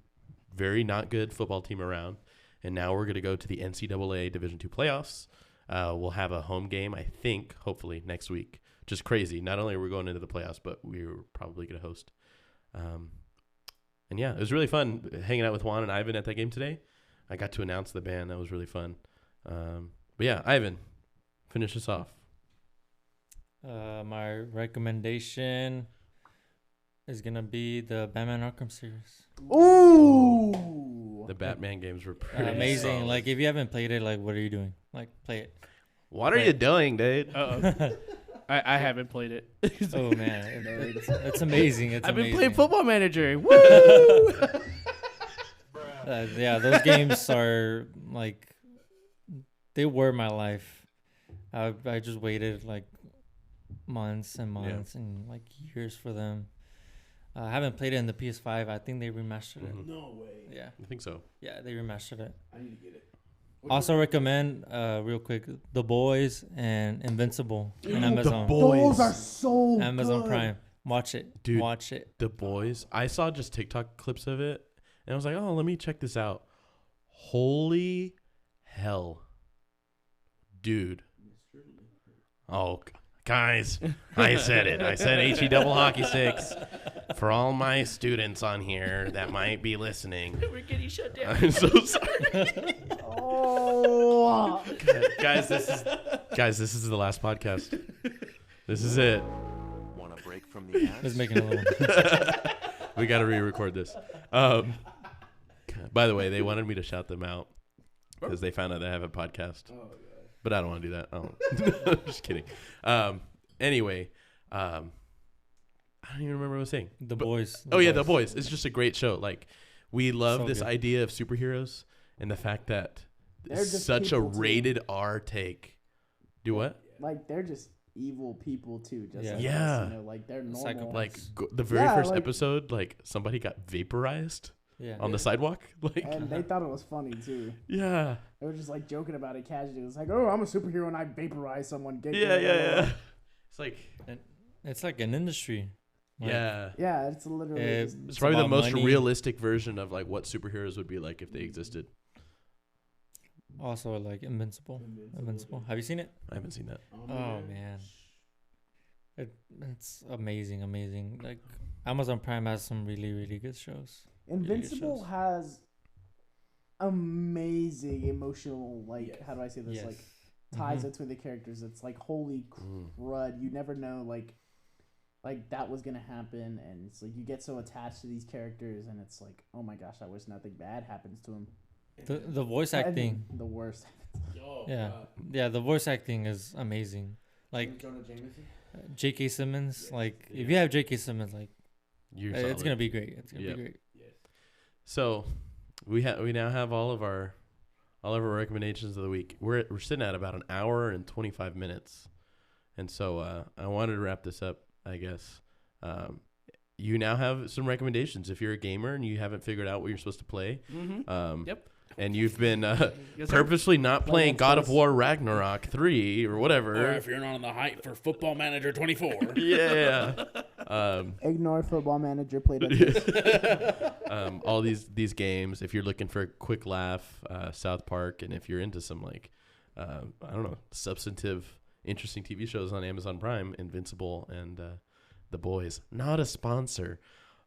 very not good football team around. And now we're going to go to the NCAA Division II playoffs. We'll have a home game, I think, hopefully next week. Just crazy. Not only are we going into the playoffs, but we're probably going to host. And yeah, it was really fun hanging out with Juan and Ivan at that game today. I got to announce the band. That was really fun. But yeah, Ivan, finish us off. My recommendation is going to be the Batman Arkham series. Ooh. The Batman games were pretty Amazing. solid. Like, if you haven't played it, like, what are you doing? Like, play it. What are you doing, dude? Uh-oh. I haven't played it. Oh, man. It's amazing. It's I've been amazing. playing Football Manager. Woo! Yeah, those games are, like, they were my life. I just waited, like, months and months and, like, years for them. I haven't played it in the PS5. I think they remastered it. No way. Yeah. I think so. Yeah, they remastered it. I need to get it. Also recommend, real quick, The Boys and Invincible on Amazon. Those are so Amazon good. Prime. Watch it. Dude. Watch it. The Boys. I saw just TikTok clips of it, and I was like, oh, let me check this out. Holy hell. Dude. Oh, guys, I said it. I said HE double hockey sticks. For all my students on here that might be listening, We're getting shut down. I'm so sorry. Oh. guys, this is the last podcast. This is it. Want a break from the ads? Let's make it a little. We got to re-record this. By the way, they wanted me to shout them out because they found out they have a podcast. But I don't want to do that. I'm just kidding. Anyway, I don't even remember what I was saying. The Boys. Oh yeah, The Boys. It's just a great show. Like, we love So this good. idea of superheroes and the fact that They're it's just such a people, too. rated R take. Do what? Like, they're just evil people, too. Just Yeah. like Yeah. us, you know, like, they're normal. Psychopaths. Like the very Yeah, first like- episode, like somebody got vaporized Yeah. on the sidewalk. Like, And they thought it was funny, too. yeah. They were just, like, joking about it casually. It was like, oh, I'm a superhero and I vaporize someone. Get Yeah. It's like, It's like an industry. Like, yeah. Yeah, it's literally Eh, just, It's probably the about most money. realistic version of like what superheroes would be like if they existed. Also, like Invincible. Have you seen it? I haven't seen that. Oh man, It's amazing. Like Amazon Prime has some really, really good shows. Invincible has amazing emotional, like, how do I say this? Yes. Like, ties between the characters. It's like, holy crud. You never know, like that was gonna happen, and it's like you get so attached to these characters, and it's like, oh my gosh, I wish nothing bad happens to them. The voice acting. The worst. Yeah, the voice acting is amazing. Like J.K. Simmons, like if you have J.K. Simmons, like it's gonna be great. It's gonna be great. So we now have all of our recommendations of the week. We're sitting at about an hour and 25 minutes, and so I wanted to wrap this up. I guess you now have some recommendations if you're a gamer and you haven't figured out what you're supposed to play. Yep. And you've been Yes, sir. purposely not playing God of War Ragnarok 3 or whatever. Or if you're not on the hype for Football Manager 24. Yeah. Ignore Football Manager. Play that. All these games. If you're looking for a quick laugh, South Park, and if you're into some like I don't know, substantive, interesting TV shows on Amazon Prime, Invincible and The Boys. Not a sponsor.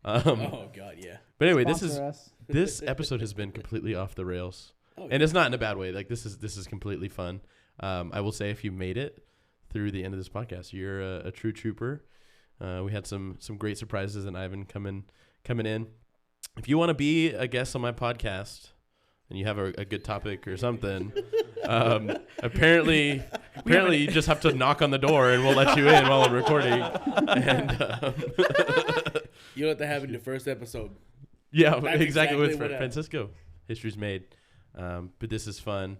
Oh God, yeah. But anyway, Sponsor us. this episode has been completely off the rails, Oh, and it's not in a bad way. Like this is completely fun. I will say, if you made it through the end of this podcast, you're a true trooper. We had some great surprises, and Ivan coming in. If you want to be a guest on my podcast and you have a good topic or something, apparently you just have to knock on the door and we'll let you in while I'm recording. And You know what that happened in the first episode. yeah, That's exactly with what happened. Francisco. History's made. But this is fun.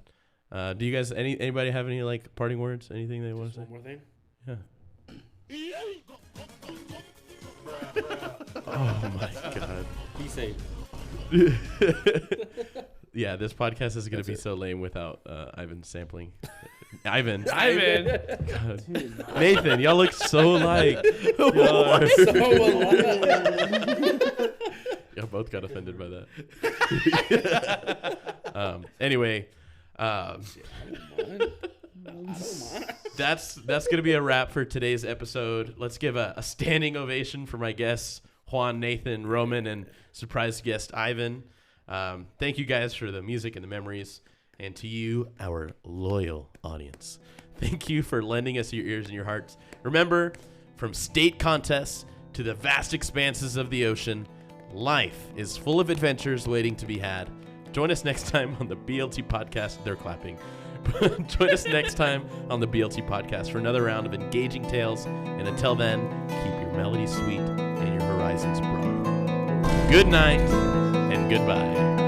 Do you guys anybody have any like parting words? Anything they want to say? One more thing. Yeah. Oh my god. Be safe. Yeah, this podcast is going to be so lame without Ivan sampling. Ivan. God. Dude, Nathan, y'all look so alike. Y'all both got offended by that. Anyway, that's going to be a wrap for today's episode. Let's give a standing ovation for my guests, Juan, Nathan, Roman, and surprise guest Ivan. Thank you guys for the music and the memories. And to you, our loyal audience, thank you for lending us your ears and your hearts. Remember, from state contests to the vast expanses of the ocean, life is full of adventures waiting to be had. Join us next time on the BLT podcast. They're clapping. Join us next time on the BLT podcast for another round of engaging tales. And until then, keep your melody sweet and your horizons broad. Good night and goodbye.